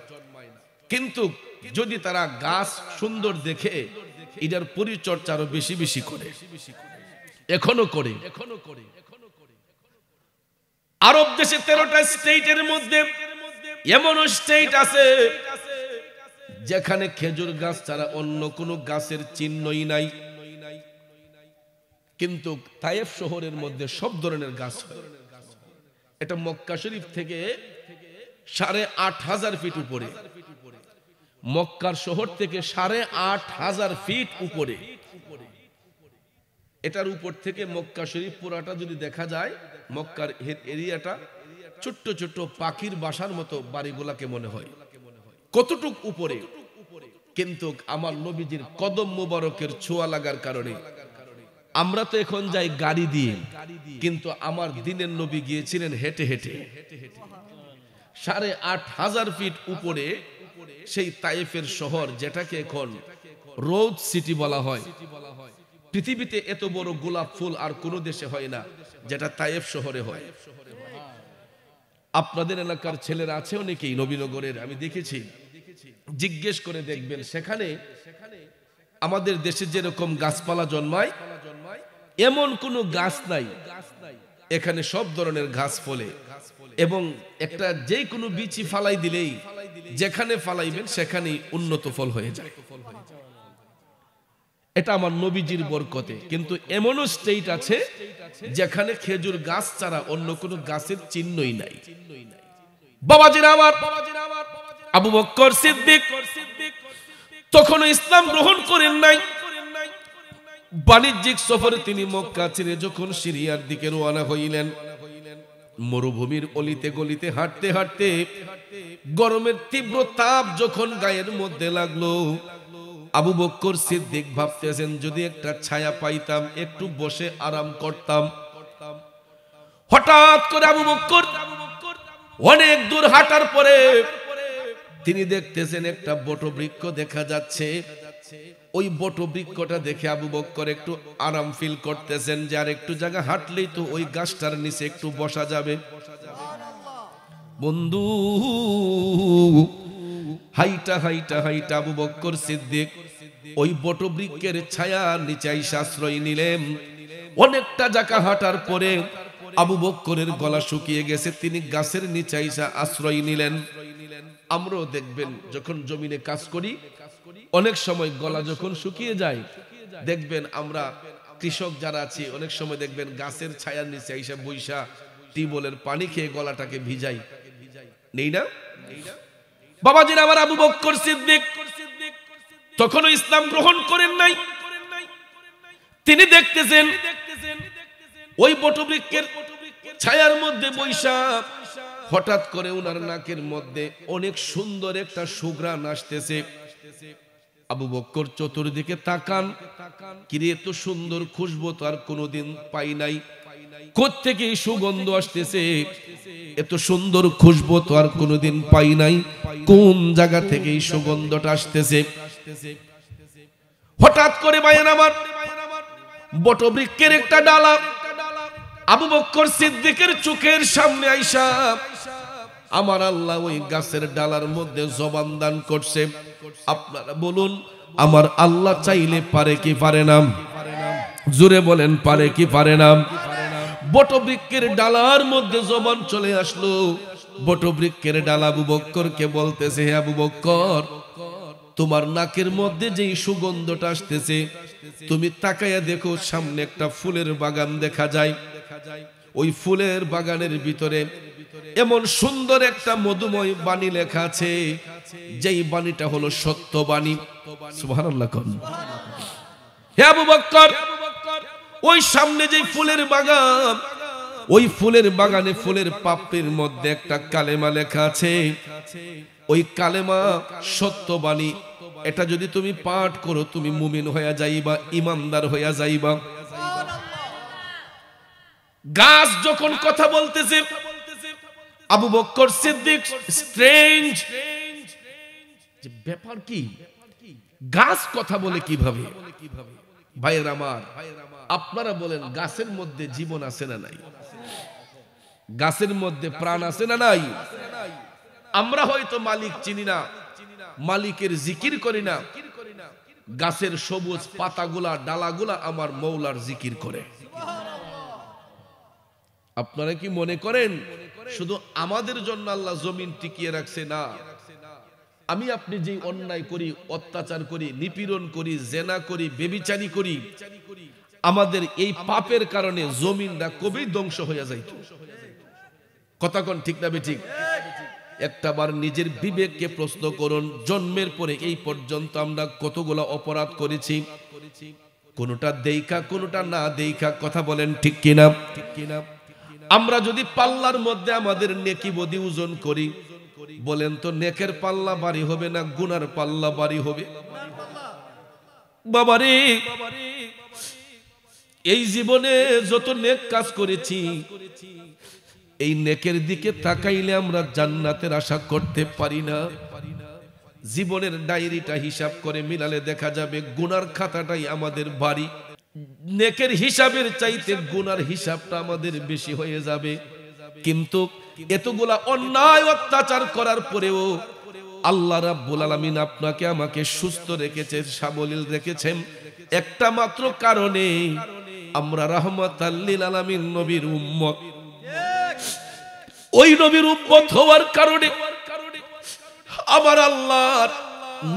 কিন্তু যদি তারা গাছ সুন্দর দেখে এটার পরিচর্যা আরো বেশি বেশি করে, এখনো করে। আরব দেশে 13টা স্টেটের মধ্যে এমন স্টেট আছে যেখানে খেজুর গাছ ছাড়া অন্য কোনো গাছের চিহ্নই নাই, কিন্তু তায়েফ শহরের মধ্যে সব ধরনের গাছ হয়। এটা মক্কা শরীফ থেকে 8,500 ফিট উপরে, মক্কার শহর থেকে 8,500 ফিট উপরে। এটার উপর থেকে মক্কা শরীফ পুরাটা যদি দেখা যায়, মক্কার এরিয়াটা ছোট্ট ছোট্ট পাখির বাসার মতো বাড়িগুলাকে মনে হয়, কতটুক উপরে। কিন্তু আমার নবীজির কদম মুবারকের ছোঁয়া লাগার কারণে আমরা তো এখন যাই গাড়ি দিয়ে, কিন্তু আমার দিনের নবী গিয়েছিলেন হেঁটে হেঁটে। 8,500 ফিট উপরে সেই তায়েফের শহর, যেটাকে এখন রোজ সিটি বলা হয়। পৃথিবীতে এত বড় গোলাপ ফুল আর কোন দেশে হয় না যেটা তায়েফ শহরে হয়। আপনাদের এলাকার ছেলেরা আছে অনেকেই নবীনগরের, আমি দেখেছি, জিজ্ঞেস করে দেখবেন, সেখানে আমাদের দেশে যেরকম গাছপালা জন্মায় এমন কোন গাছ নাই, এখানে সব ধরনের ঘাস ফলে, এবং একটা যে কোনো বিচি ফালাই দিলেই যেখানে ফালাইবেন সেখানেই উন্নত ফল হয়ে যায়। এটা আমার নবীজির বরকতে। কিন্তু এমনও স্টেট আছে যেখানে খেজুর গাছ ছাড়া অন্য কোনো গাছের চিহ্নই নাই। বাবাজিরা আমার, আবু বকর সিদ্দিক তখনও ইসলাম গ্রহণ করেন নাই। বাণিজ্যিক সফরে তিনি মক্কা ছেড়ে যখন সিরিয়ার দিকে রওনা হইলেন, মরুভূমির অলিতে গলিতে হাঁটতে হাঁটতে গরমের তীব্র তাপ যখন গায়ের মধ্যে লাগলো, আবু বকর সিদ্দিক ভাবতেছেন যদি একটা ছায়া পাইতাম, একটু বসে আরাম করতাম। হঠাৎ করে আবু বকর অনেক দূর হাঁটার পরে তিনি দেখতেছেন একটা বটবৃক্ষ দেখা যাচ্ছে। ওই বটবৃক্ষটা দেখে আবু বকর একটু আরাম ফিল করতেছেন যে আর একটু জায়গা হাঁটলেই তো ওই গাছটার নিচে একটু বসা যাবে। বন্ধু, হাইটা হাইটা হাইটা আবু বকর সিদ্দিক ওই বটবৃক্ষের ছায়ার নিচে আইসা আশ্রয় নিলেন। অনেকটা জায়গা হাঁটার পরে আবু বকরের গলা শুকিয়ে গেছে, তিনি গাছের নিচে আইসা আশ্রয় নিলেন। আমরাও দেখবেন যখন জমিনে কাজ করি, অনেক সময় গলা যখন শুকিয়ে যায়, দেখবেন আমরা কৃষক যারা আছি অনেক সময় দেখবেন গাছের ছায়ার নিচে আইসা বৈশা টিউবওয়েলের পানি খেয়ে গলাটাকে ভিজাই, নেই না? বাবাজির আমার, আবু বকর সিদ্দিক তখনও ইসলাম গ্রহণ করেন নাই। তিনি দেখতেছেন ওই বটবৃক্ষের ছায়ার মধ্যে বৈশা হঠাৎ করে উনার নাকের মধ্যে অনেক সুন্দর একটা সুঘ্রাণ আসতেছে। আবু বকর চতুর্দিকে তাকান, কিরে এত সুন্দর খুশবু তো আর কোনোদিন পাই নাই, কোত্থেকে এই সুগন্ধ আসতেছে, এত সুন্দর খুশবু তো আর কোনোদিন পাই নাই, কোন জায়গা থেকে এই সুগন্ধটা আসতেছে? হঠাৎ করে ভাইয়ের আমার, বটবৃক্ষের একটা ডালা আবু বকর সিদ্দিকের চোখের সামনে আইসা আমার আল্লাহ ওই গাছের ডালার মধ্যে জবান দান করছে। আপনারা বলুন, আমার আল্লাহ চাইলে পারে কি পারে না? জোরে বলেন, পারে কি পারে না? বটবৃক্ষের ডালার মধ্যে জবান চলে আসলো। বটবৃক্ষের ডালা আবু বকরকে বলতেছে, হে আবু বকর, তোমার নাকের মধ্যে যেই সুগন্ধটা আসতেছে, তুমি তাকায়া দেখো সামনে একটা ফুলের বাগান দেখা যায়। ওই ফুলের বাগানের ভিতরে এমন সুন্দর একটা মধুময় বাণী লেখা আছে, যেই বাণীটা হলো সত্য বাণী। সুবহানাল্লাহ। হে আবু বকর, ওই সামনে যে ফুলের বাগান, ওই ফুলের বাগানে ফুলের পাপড়ির মধ্যে একটা কালেমা লেখা আছে। ওই কালেমা সত্য বাণী, এটা যদি তুমি পাঠ করো তুমি মুমিন হইয়া যাইবা, ইমানদার হইয়া যাইবা। গাছ যখন কথা বলতেছে, আবু বকর সিদ্দিক স্ট্রেঞ্জ, যে ব্যাপার কি, গাছ কথা বলে কিভাবে? ভাইয়ের আমার, আপনারা বলেন গাছের মধ্যে জীবন আছে না নাই? গাছের মধ্যে প্রাণ আছে না নাই? আমরা হয়তো মালিক চিনি না, মালিকের জিকির করি না, গাছের সবুজ পাতাগুলা ডালাগুলা আমার মৌলার জিকির করে। আপনারা কি মনে করেন শুধু আমাদের জন্য আল্লাহ জমিন টিকিয়ে রাখছে? না, আমি আপনি যে অন্যায় করি, অত্যাচার করি, নিপীড়ন করি, জেনা করি, বেবিচারি করি, আমাদের এই পাপের কারণে জমিনটা কবেই ধ্বংস হয়ে যাইত। কথা কোন ঠিক না বেঠিক? একটাবার নিজের বিবেককে প্রশ্ন করুন, জন্মের পরে এই পর্যন্ত আমরা কতগুলো অপরাধ করেছি, কোনটা দেইখা কোনটা না দেইখা, কথা বলেন ঠিক কিনা? ঠিক কিনা? আমরা যদি পাল্লার মধ্যে আমাদের নেকি বদি ওজন করি, বলেন তো নেকের পাল্লা ভারী হবে না গুনার পাল্লা ভারী হবে? বাবারে, এই জীবনে যত নেক কাজ করেছি, এই নেকের দিকে তাকাইলে আমরা জান্নাতের আশা করতে পারি না। জীবনের ডায়েরিটা হিসাব করে মিলালে দেখা যাবে গুনার খাতাটাই আমাদের ভারী, নেকের হিসাবের চাইতে গুনার হিসাবটা আমাদের বেশি হয়ে যাবে। কিন্তু এতগুলা অন্যায় অত্যাচার করার পরেও আল্লাহ রাব্বুল আলামিন আপনাকে আমাকে সুস্থ রেখেছেন, সাবলীল রেখেছেন একটা মাত্র কারণে, আমরা রাহমাতাল লিল আলামিন নবীর উম্মত। ওই নবীর উম্মত হওয়ার কারণে আমার আল্লাহর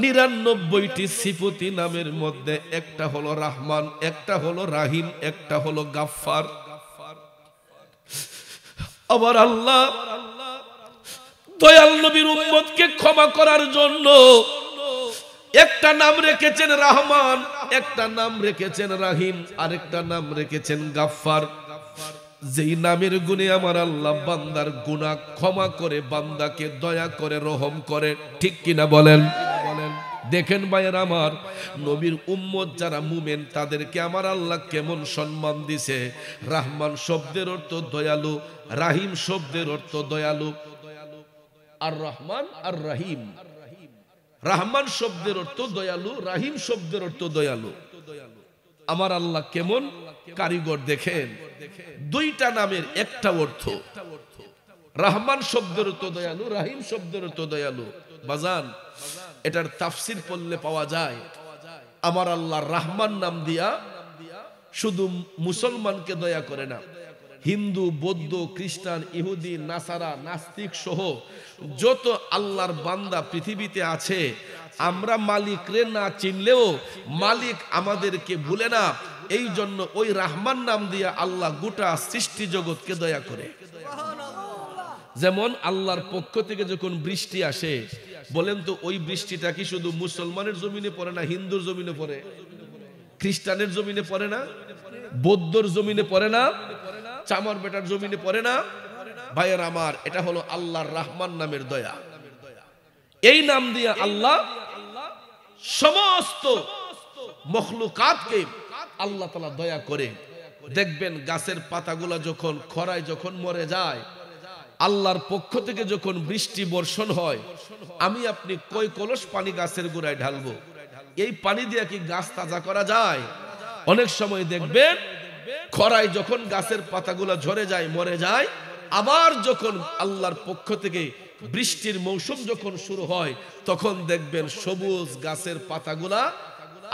৯৯টি সিফতি নামের মধ্যে একটা হলো রহমান, একটা হলো রাহিম, একটা হলো গাফফার। আমার আল্লাহ দয়াল নবীর উম্মতকে ক্ষমা করার জন্য একটা নাম রেখেছেন রহমান, একটা নাম রেখেছেন রাহিম, আরেকটা নাম রেখেছেন গাফফার। যেই নামের গুণে আমার আল্লাহ বান্দার গুনাহ ক্ষমা করে, বান্দাকে দয়া করে, রহম করে। ঠিক কিনা বলেন? দেখেন ভাইয়ের আমার, নবীর উম্মত যারা মুমিন তাদেরকে আমার আল্লাহ কেমন সম্মান দিছে। রহমান শব্দের অর্থ দয়ালু, রাহিম শব্দের অর্থ দয়ালু। আর রহমান আর রাহিম, রহমান শব্দের অর্থ দয়ালু, রাহিম শব্দের অর্থ দয়ালু। আমার আল্লাহ কেমন কারিগর দেখেন, দুইটা নামের একটা অর্থ। রহমান শব্দের অর্থ দয়ালু, রাহিম শব্দের অর্থ দয়ালু। বাজান, এটার তাফসির পড়লে পাওয়া যায় আমার আল্লাহ রহমান নাম দিয়া শুধু মুসলমানকে দয়া করে না, হিন্দু, বৌদ্ধ, খ্রিস্টান, ইহুদি, নাসারা, নাস্তিক সহ যত আল্লাহর বান্দা পৃথিবীতে আছে, আমরা মালিকরে না চিনলেও মালিক আমাদেরকে ভুলে না। এই জন্য ওই রহমান নাম দিয়া আল্লাহ গোটা সৃষ্টি জগৎকে দয়া করে। যেমন আল্লাহর পক্ষ থেকে যখন বৃষ্টি আসে, বলেন তো ওই বৃষ্টিটা কি শুধু মুসলমানের জমিনে পড়ে না, হিন্দুর জমিনে পড়ে, খ্রিস্টানের জমিনে পড়ে না, বৌদ্ধর জমিনে পড়ে না, চামার বেটার জমিনে পড়ে না? ভাইয়ের আমার, এটা হলো আল্লাহর রহমান নামের দয়া। এই নাম দিয়ে আল্লাহ সমস্ত মখলুকাতকে আল্লাহ তাআলা দয়া করে। দেখবেন গাছের পাতাগুলা যখন খরায় যখন মরে যায়, আল্লাহর পক্ষ থেকে যখন বৃষ্টি বর্ষণ হয়, আমি আপনি কই কলস পানি গাছের গোড়ায় ঢালবো? এই পানি দিয়ে কি গাছ তাজা করা যায়? অনেক সময় দেখবেন খরায় যখন গাছের পাতাগুলা ঝরে যায়, মরে যায়, আবার যখন আল্লাহর পক্ষ থেকে বৃষ্টির মৌসুম যখন শুরু হয়, তখন দেখবেন সবুজ গাছের পাতাগুলা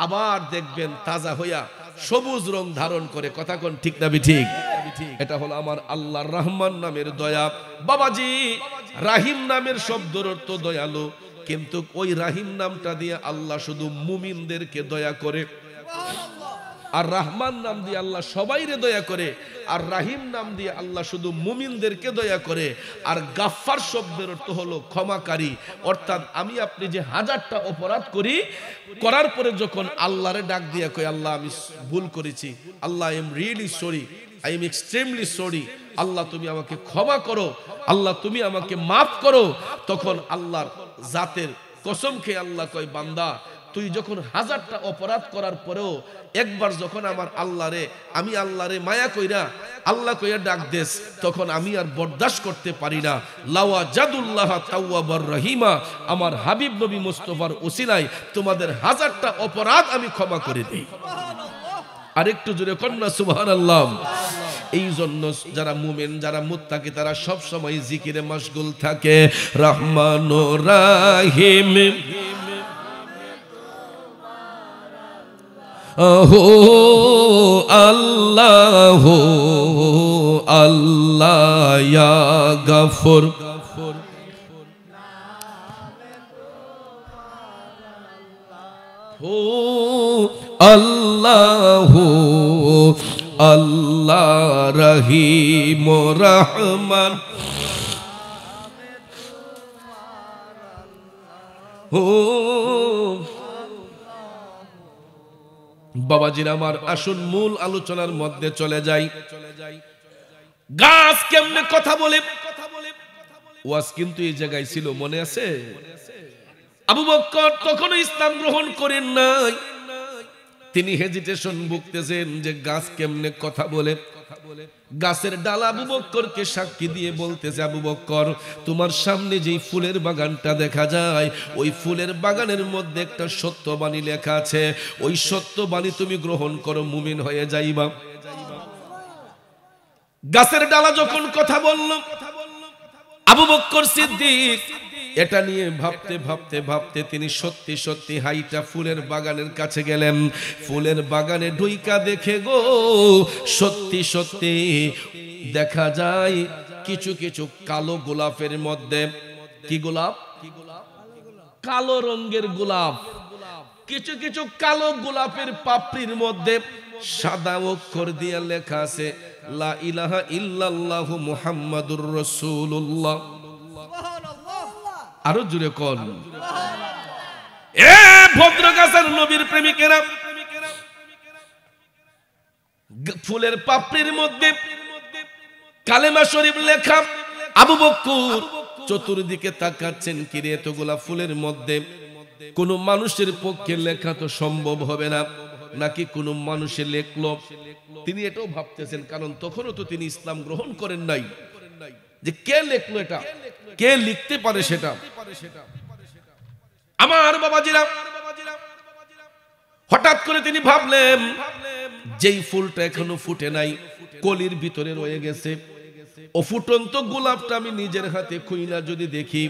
আবার দেখবেন তাজা হইয়া সবুজ রং ধারণ করে। কথা কোন ঠিক না ঠিক? এটা হলো আমার আল্লাহর রহমান নামের দয়া। বাবাজি, রাহিম নামের শব্দের অর্থ দয়ালু, কিন্তু ওই রাহিম নামটা দিয়ে আল্লাহ শুধু মুমিনদেরকে দয়া করে। আর রহমান নাম দিয়ে আল্লাহ সবাইরে দয়া করে, আর রাহিম নাম দিয়ে আল্লাহ শুধু মুমিনদেরকে দয়া করে। আর গাফফার শব্দের অর্থ হলো ক্ষমাকারী। অর্থাৎ আমি আপনি যে হাজারটা অপরাধ করি, করার পরে যখন আল্লাহরে ডাক দিয়ে কই, আল্লাহ আমি ভুল করেছি, Allah I am really sorry, I am extremely sorry, Allah তুমি আমাকে ক্ষমা করো, আল্লাহ তুমি আমাকে মাফ করো, তখন আল্লাহর জাতের কসম খেয়ে আল্লাহ কয়, বান্দা তুই যখন হাজারটা অপরাধ করার পরেও একবার যখন আমার আল্লাহরে, আমি আল্লাহরে মায়া কইরা আল্লাহ কইয়া ডাক দেস, তখন আমি আর বরদাস্ত করতে পারি না। লাওয়া জাদুল্লাহ তাওয়াবার রহিমা, আমার হাবিব নবী মুস্তাফার ওসিলায় তোমাদের হাজারটা অপরাধ আমি ক্ষমা করে দেই। আরেকটু জোরে কন্যা সুবহানাল্লাহ। এই জন্য যারা মুমিন, যারা মুত্তাকি, তারা সব সময় জিকিরে মশগুল থাকে। রহমান ও রাহিম, ওহো আল্লাহ আল্লাহ ইয়া গফুর, হো আল্লাহ আল্লাহ রহিম রহমান, হো বাবাজির আমার, আসুন মূল আলোচনার মধ্যে চলে যাই। গাছ কেমনে কথা বলে? ওয়াজ কিন্তু এই জায়গায় ছিল, মনে আছে? আবু বকর তখনও ইসলাম গ্রহণ করেন নাই, তিনি হেজিটেশন ভুগতেছেন যে গাছ কেমনে কথা বলে। গাছের ডাল আবু বকরকে সাক্ষী দিয়ে বলতেছে, আবু বকর তোমার সামনে যেই ফুলের বাগানটা দেখা যায়, ওই ফুলের বাগানের মধ্যে একটা সত্যবাণী লেখা আছে, ওই সত্যবাণী তুমি গ্রহণ করো, মুমিন হয়ে যাইবা। গাছের ডালা যখন কথা বলল, আবু বকর সিদ্দিক এটা নিয়ে ভাবতে ভাবতে ভাবতে তিনি সত্যি সত্যি হাইটা ফুলের বাগানের কাছে গেলেন। ফুলের বাগানে ঢুইকা দেখে গো, সত্যি সত্যি দেখা যায় কিছু কিছু কালো গোলাপের মধ্যে, কি গোলাপ? কালো রঙের গোলাপ। কিছু কিছু কালো গোলাপের পাপড়ির মধ্যে সাদা অক্ষর দিয়ে লেখা আছে, লা ইলাহা ইল্লাল্লাহু মুহাম্মাদুর রাসূলুল্লাহ। আরো জোরে কোন। এ ভদ্রগাছার নবীর প্রেমিকেরা, ফুলের পাপড়ির মধ্যে কালেমা শরীফ লেখা। আবু বকর চতুর্দিকে তাকাচ্ছেন, কিরে এতগুলা ফুলের মধ্যে কোন মানুষের পক্ষে লেখা তো সম্ভব হবে না, নাকি কোন মানুষে লেখলো? তিনি এটাও ভাবতেছেন, কারণ তখনও তো তিনি ইসলাম গ্রহণ করেন নাই, যে কে লেখলো এটা, কে লিখতে পারে সেটা। আমার বাবাজিরা, হঠাৎ করে তিনি ভাবলেন, যেই ফুলটা এখনো ফুটে নাই, কলির ভিতরে রয়ে গেছে, অফুটন্ত গোলাপটা আমি নিজের হাতে খুইলা যদি দেখি,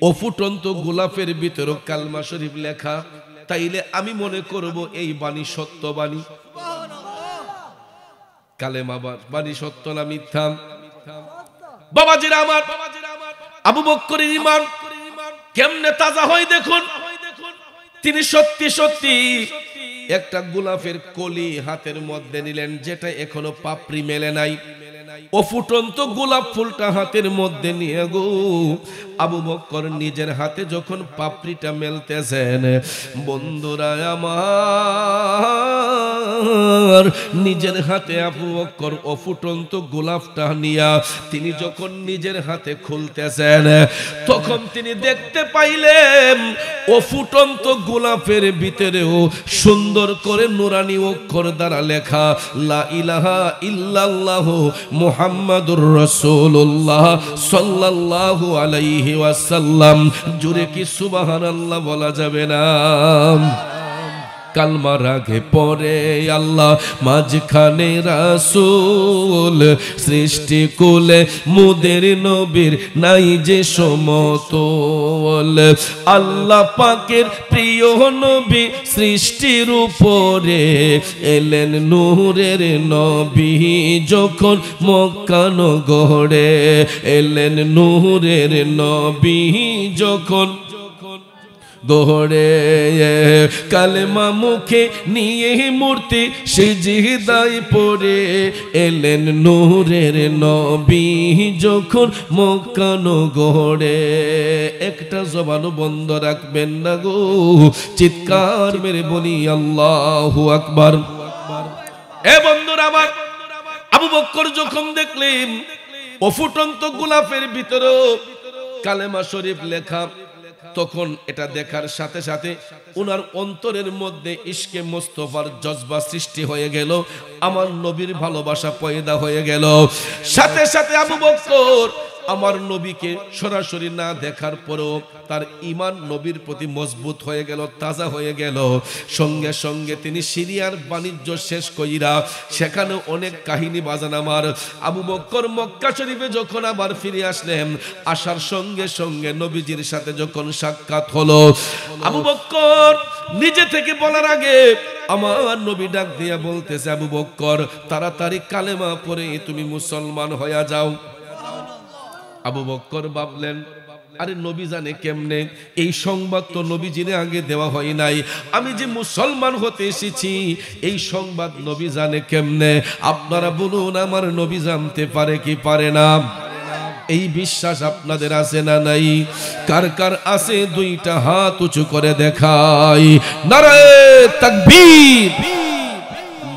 অফুটন্ত গোলাপের ভিতরে কালমা শরীফ লেখা, তাইলে আমি মনে করব এই বাণী সত্য বাণী। কালেমা বাণী সত্য না মিথ্যা? বাবাজিরা আমার, আবু বকরের ঈমান কেমনে তাজা হয় দেখুন। তিনি সত্যি সত্যি একটা গোলাপের কলি হাতের মধ্যে নিলেন, যেটা এখনো পাপড়ি মেলে নাই। অফুটন্ত গোলাপ ফুলটা হাতের মধ্যে নিয়ে গো আবু বকর নিজের হাতে যখন পাপড়িটা মেলতেছেন, বন্ধুরা আমার, নিজের হাতে আবু বকর অফুটন্ত গোলাপটা নিয়া তিনি যখন নিজের হাতে খুলতেছেন, তখন তিনি দেখতে পাইলেন অফুটন্ত গোলাপের ভিতরেও সুন্দর করে নুরানি অক্ষর দ্বারা লেখা লা ইলাহা ইল্লাল্লাহু মুহাম্মাদুর রাসূলুল্লাহ সাল্লাল্লাহু আলাইহি ওয়াসাল্লাম। জুরে কি সুবহানাল্লাহ বলা যাবে না? কালমার আগে পরে আল্লাহ, মাঝখানে রাসূল, সৃষ্টি কুলে মুদের নবীর নাই যে সমতল। আল্লাহ পাকের প্রিয় নবী সৃষ্টির উপরে এলেন নূরের নবী, যখন মক্কা নগরে এলেন নূরের নবী, যখন গহরে কালেমা মুখে নিয়ে মূর্তি সিজদায় পড়ে এলেন নূরের নবী, যখন মক্কা নগরে। একটা জবানও বন্ধ রাখবেন না গো, চিৎকার মেরে বলি আল্লাহু আকবার। এ বন্ধুরা আমার, আবু বকর যখন দেখলেন অফুটন্ত গোলাপের ভিতরে কালেমা শরীফ লেখা, তখন এটা দেখার সাথে সাথে ওনার অন্তরের মধ্যে ইশকে মুস্তাফার জজবা সৃষ্টি হয়ে গেল, আমার নবীর ভালোবাসা পয়দা হয়ে গেল। সাথে সাথে আবু বকর আমার নবীকে সরাসরি না দেখার পরেও তার ঈমান নবীর প্রতি মজবুত হয়ে গেল, তাজা হয়ে গেল। সঙ্গে সঙ্গে তিনি সিরিয়ার বাণিজ্য শেষ কইরা, সেখানে অনেক কাহিনী বাজান আমার, আবু বকর মক্কা শরীফে যখন আবার ফিরে আসলেন, আসার সঙ্গে সঙ্গে নবীজির সাথে যখন সাক্ষাৎ হলো, আবু বকর নিজে থেকে বলার আগে আমার নবী ডাক দিয়া বলতেছে, আবু বকর তাড়াতাড়ি কালেমা পড়ে তুমি মুসলমান হয়ে যাও। আবু বকর ভাবলেন, আরে নবী জানে কেমনে, এই সংবাদ তো নবীজিরে আগে দেওয়া হয় নাই, আমি যে মুসলমান হতে এসেছি এই সংবাদ নবী জানে কেমনে? আপনারা বলুন, আমার নবী জানতে পারে কি পারে না? এই বিশ্বাস আপনাদের আছে না নাই? কার কার আছে দুইটা হাত উঁচু করে দেখাই, নারায়ে তাকবীর।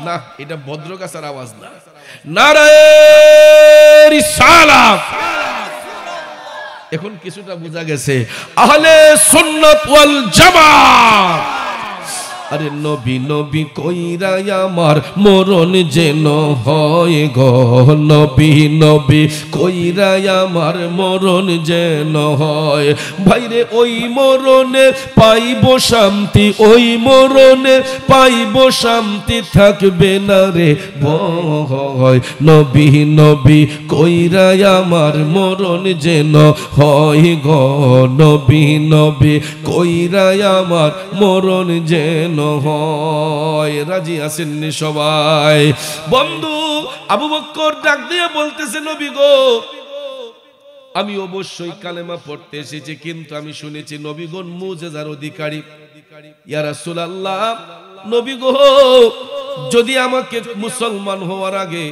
না, এটা ভদ্রগাছার আওয়াজ না, নারায়ে রিসালাত। এখন কিছুটা বোঝা গেছে, আহলে সুন্নাত ওয়াল জামাত। আরে নবী নবী কইরা আমার মরণ যেন হয় গো, নবী নবী কইরা আমার মরণ যেন হয়। ভাইরে ওই মরণে পাইব শান্তি, ওই মরণে পাইব শান্তি, থাকবে না রে ভয়। নবী নবী কইরা আমার মরণ যেন হয় গো, নবী নবী কইরা আমার মরণ যেন হয়। রাজি আছেননি সবাই? বন্ধু আবু বকর ডাক দিয়ে বলতেছে, নবী গো, আমি অবশ্যই কালেমা পড়তে এসেছি, কিন্তু আমি শুনেছি নবীগণ মুজিজার অধিকারী। ইয়া রাসূলুল্লাহ, নবী গো, যদি আমাকে মুসলমান হওয়ার আগে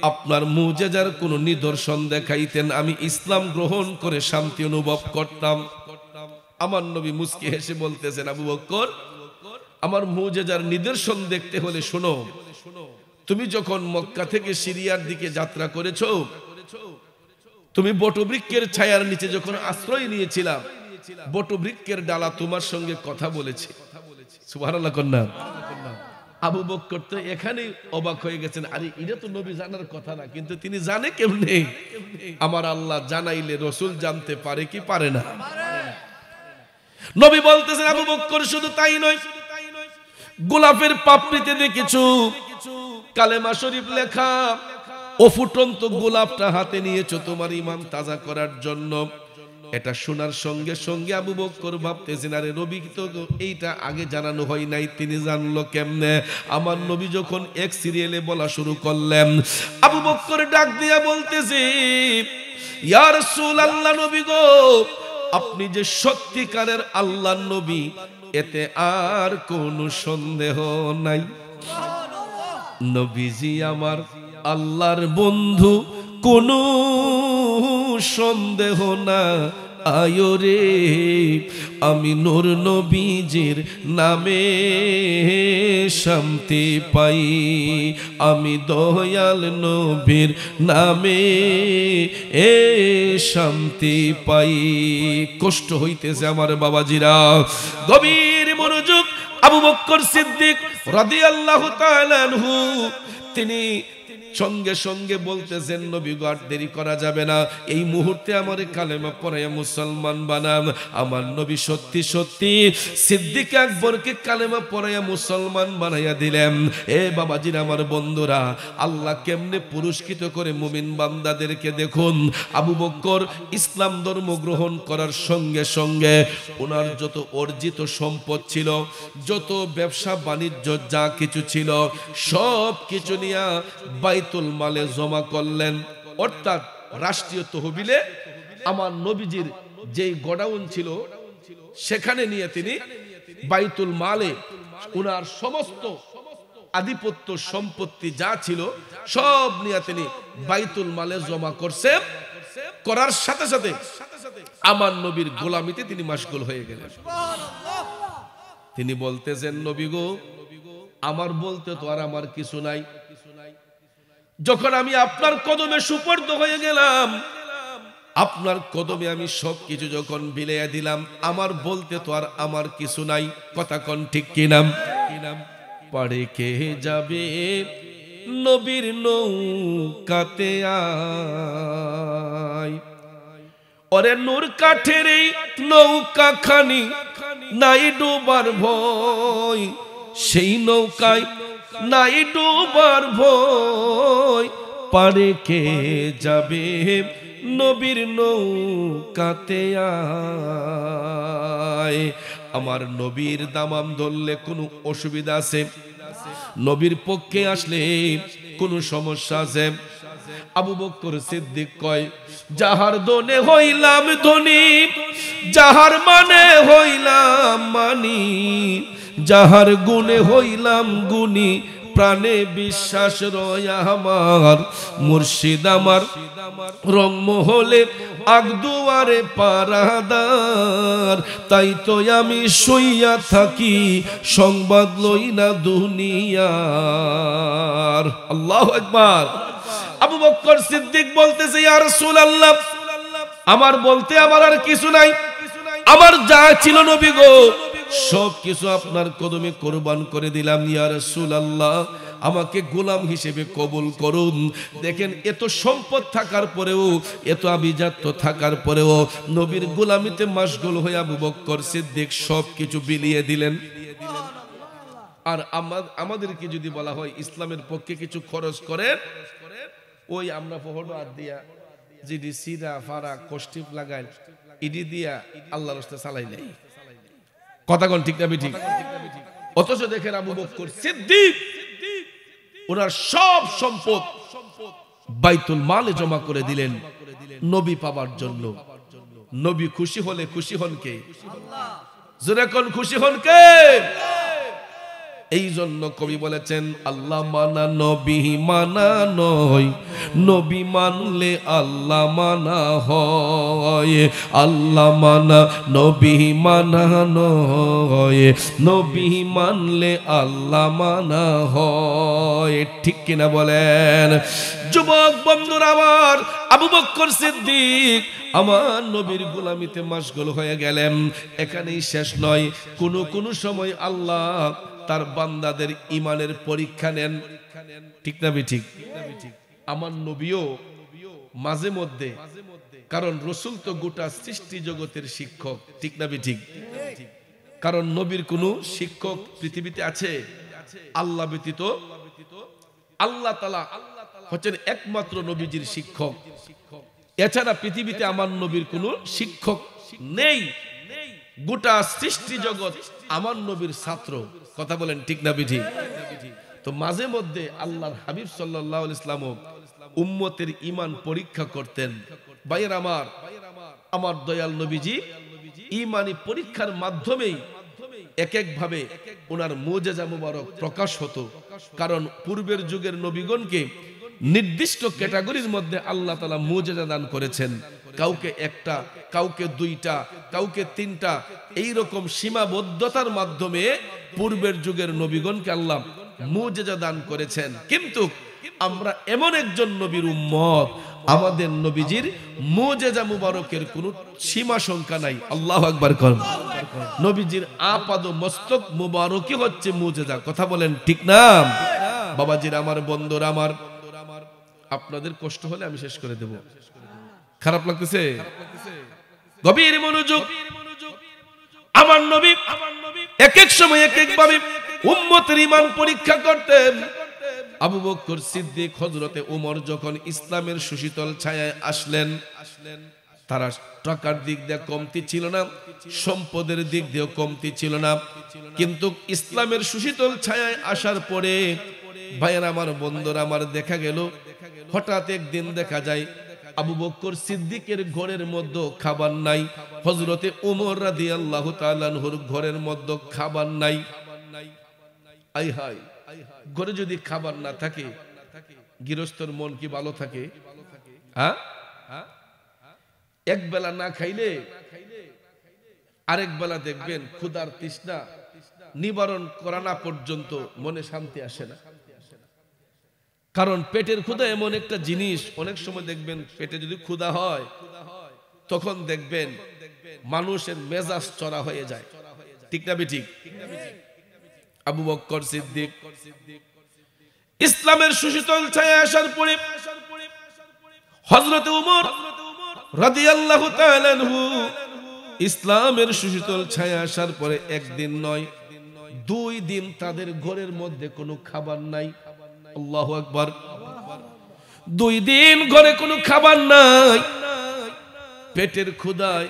আপনার মুজিজার কোনো নিদর্শন দেখাইতেন, আমি ইসলাম গ্রহণ করে শান্তি অনুভব করতাম। আমার নবী মুস্কি হেসে বলতেছেন, আবু বকর, আমার মুজিজার নিদর্শন দেখতে হলে শোনো, তুমি যখন মক্কা থেকে সিরিয়ার দিকে যাত্রা করেছো, তুমি বটবৃক্ষের ছায়ার নিচে যখন আশ্রয় নিয়েছিলাম, বটবৃক্ষের ডালা তোমার সঙ্গে কথা বলেছে। সুবহানাল্লাহ কন্যা। আবু বকর তো এখানেই অবাক হয়ে গেছেন, আরে এটা তো নবী জানার কথা না, কিন্তু তিনি জানে কেমনে? আমার আল্লাহ জানাইলে রসুল জানতে পারে কি পারে না? নবী বলতেছেন, আবু বকর শুধু তাই নয়, গোলাপের পাপড়িতে দেখেছো কালেমা শরীফ লেখা, ও ফুটন্ত গোলাপটা হাতে নিয়েছো তোমার ঈমান তাজা করার জন্য। এটা শোনার সঙ্গে সঙ্গে আবু বকর ভাবতেছেন, আরে নবী তো এইটা আগে জানানো হয় নাই, তিনি জানলো কেমনে? আমার নবী যখন এক সিরিয়ালে বলা শুরু করলেন, আবু বকর ডাক দিয়া বলতেছে, ইয়া রাসূলুল্লাহ, নবী গো, আপনি যে সত্যিকারের আল্লাহর নবী, এতে আর কোনো সন্দেহ নাই। নবীজি আমার আল্লাহর বন্ধু, কোনো সন্দেহ না। আয়ো রে, আমি নূর নবীজির নামে শান্তি পাই, আমি দয়াল নবীর নামে শান্তি পাই। কষ্ট হইতেছে আমার বাবাজিরা, গভীর মনোযোগ। আবু বকর সিদ্দিক রাদিয়াল্লাহু তাআলা আনহু তিনি সঙ্গে সঙ্গে বলতেছেন, নবী গো, আর দেরি করা যাবে না, এই মুহূর্তে আমার কালেমা পড়াইয়া মুসলমান বানান। আমার নবী সত্যি সত্যি সিদ্দিক আকবরকে কালেমা পড়াইয়া মুসলমান বানাইয়া দিলেন। এ বাবাজিরা, আমার বন্ধুরা, আল্লাহ কেমনে পুরস্কৃত করে মুমিন বান্দাদেরকে দেখুন। আবু বকর ইসলাম ধর্ম গ্রহণ করার সঙ্গে সঙ্গে ওনার যত অর্জিত সম্পদ ছিল, যত ব্যবসা বাণিজ্য যা কিছু ছিল, সব কিছু নিয়ে বাইতুল মালে জমা করলেন। অর্থাৎ রাষ্ট্রীয় তহবিলে আমার নবীজির যেই গোডাউন ছিল, সেখানে নিয়ে তিনি বাইতুল মালে উনার সমস্ত আধিপত্য সম্পত্তি যা ছিল সব নিয়ে তিনি বাইতুল মালে জমা করছেন। করার সাথে সাথে আমার নবীর গোলামিতে তিনি মাশগুল হয়ে গেলেন। তিনি বলতেছেন, নবী গো, আমার বলতে তো আর আমার কিছু নাই, যখন আমি আপনার কদমে সুপর্দ হয়ে গেলাম, আপনার কদমে আমি সবকিছু যখন বিলিয়ে দিলাম, আমার বলতে তো আর আমার কিছু নাই। কথা কোন ঠিক কিনা? পারে কে যাবে নবীর নৌকাতে আয়, ওরে নূর কাঠের এই নৌকা খানি নাই ডুবার ভয়, সেই নৌকায় নাই ডুবার ভয়, পারে কে যাবে নবীর নৌকাতে আয়। আমার নবীর দামাম ধরলে কোনো অসুবিধা আছে? নবীর পক্ষে আসলে কোনো সমস্যা আছে? আবু বকর সিদ্দিক কয়, যাহার দনে হইলাম ধনী, যাহার মানে হইলাম মানি, যাহার গুণে হইলাম গুণী, প্রাণে বিশ্বাস রয় আমার, মুর্শিদ আমার রংমহলে আগদুয়ারে পারাদার, তাই তো আমি শুইয়া থাকি সংবাদ লই না দুনিয়ার। আল্লাহু আকবার। আবু বকর সিদ্দিক বলতেছে, ইয়া রাসূলুল্লাহ, আমার বলতে আমার আর কিছু নাই, আমার যা ছিল নবী গো সব কিছু আপনার কদমে কোরবান করে দিলাম। ইয়া রাসূলুল্লাহ, আমাকে গোলাম হিসেবে কবুল করুন। দেখেন, এত সম্পদ থাকার পরেও, এত আভিজাত্য থাকার পরেও নবীর গোলামিতে মাশগুল হয়ে আবু বকর সিদ্দিক সব কিছু বিলিয়ে দিলেন। আর আমাদেরকে যদি বলা হয় ইসলামের পক্ষে কিছু খরচ করেন, ওই আমরা ফহড় আর দিয়া জিডি সিরা ফারা কষ্টিপ লাগাই, ইডি দিয়া আল্লাহর রাস্তায় চালাই নাই। কথা কোন ঠিক না ঠিক? অথচ দেখেন আবু বকর সিদ্দিক ওনার সব সম্পদ বাইতুল মালে জমা করে দিলেন নবী পাবার জন্য। নবী খুশি হলে খুশি হন কে? আল্লাহ। জোরে কোন খুশি হন কে? এই জন্য কবি বলেছেন আল্লাহ মানা নবী মানা নয়, নবী মানলে আল্লাহ মানা হয়। আল্লাহ মানা নবী মানা নয়, নবী মানলে আল্লাহ মানা হয়। ঠিক কিনা বলেন? যুবক বন্ধুরা আমার, আবু বকর সিদ্দিক আমার নবীর গোলামিতে মশগুল হয়ে গেলেন। এখানেই শেষ নয়, কোন সময় আল্লাহ তার বান্দাদের ইমানের পরীক্ষা নেন। ঠিক না ঠিক? আমার নবীও মাঝে মধ্যে, কারণ রসুল তো গোটা সৃষ্টি জগতের শিক্ষক। ঠিক না ঠিক? কারণ নবীর কোন শিক্ষক পৃথিবীতে আছে? আল্লাহ ব্যতীত আল্লাহ তাআলা হচ্ছেন একমাত্র নবীজির শিক্ষক। এছাড়া পৃথিবীতে আমার নবীর কোন শিক্ষক নেই। গোটা সৃষ্টি জগৎ আমার নবীর ছাত্র। কথা বলেন ঠিক না ঠিক? তো মাঝে মধ্যে আল্লাহর হাবিব সাল্লাল্লাহু আলাইহি ওয়াসাল্লাম উম্মতের ঈমান পরীক্ষা করতেন। ভাইয়ের আমার, আমার দয়াল নবীজি ঈমানি পরীক্ষার মাধ্যমেই এক এক ভাবে ওনার মুজিজা মুবারক প্রকাশ হতো। কারণ পূর্বের যুগের নবীগণকে নির্দিষ্ট ক্যাটাগরির মধ্যে আল্লাহ তাআলা মুজিজা দান করেছেন। কাউকে একটা, কাউকে দুইটা, কাউকে তিনটা, এই রকম সীমাবদ্ধতার মাধ্যমে পূর্বের যুগের নবীগণকে আল্লাহ মুজিজা দান করেছেন। কিন্তু আমরা এমন একজন নবীর উম্মত, আমাদের নবীজির মুজিজা মুবারকের কোনো সীমা সংখ্যা নাই। আল্লাহু আকবার করুন। নবীজির আপাদ মস্তক মুবারকই হচ্ছে মুজিজা। কথা বলেন ঠিক না? বাবাজির আমার, বন্ধুরা আমার, আপনাদের কষ্ট হলে আমি শেষ করে দেব। খারাপ লাগতেছে? গভীর মনোযোগ। আমার নবী এক এক সময় এক এক ভাবে উম্মতের ঈমান পরীক্ষা করতেন। আবু বকর সিদ্দিক, হযরতে ওমর যখন ইসলামের সুশীতল ছায়ায় আসলেন, তারা টাকার দিক দিয়ে কমতি ছিল না, সম্পদের দিক দিয়েও কমতি ছিল না। কিন্তু ইসলামের সুশীতল ছায়ায় আসার পরে ভাইয়ের আমার, বন্ধুরা আমার, দেখা গেল হঠাৎ একদিন দেখা যায় আবু বকর সিদ্দিকের ঘরের মধ্যে খাবার নাই, হযরতে ওমর রাদিয়াল্লাহু তাআলা আনহুর ঘরের মধ্যে খাবার নাই। আই হাই, ঘরে যদি খাবার না থাকে গৃহস্থর মন কি ভালো থাকে? হ্যাঁ, এক বেলা না খাইলে আরেক বেলা দেখবেন ক্ষুধার তৃষ্ণা নিবারণ করা না পর্যন্ত মনে শান্তি আসে না। কারণ পেটের ক্ষুধা এমন একটা জিনিস, অনেক সময় দেখবেন পেটে যদি ক্ষুধা হয় তখন দেখবেন মানুষের মেজাজ চড়া হয়ে যায়। ঠিক না ঠিক? আবু বকর সিদ্দিক ইসলামের সুশীতল ছায়া আসার পরে হযরত ওমর রাদিয়াল্লাহু তাআলা আনহু ইসলামের সুশীতল ছায়া আসার পরে একদিন নয়, 2 দিন তাদের ঘরের মধ্যে কোনো খাবার নাই। আল্লাহু আকবার। 2 দিন ঘরে কোনো খাবার নাই। পেটের ক্ষুধায়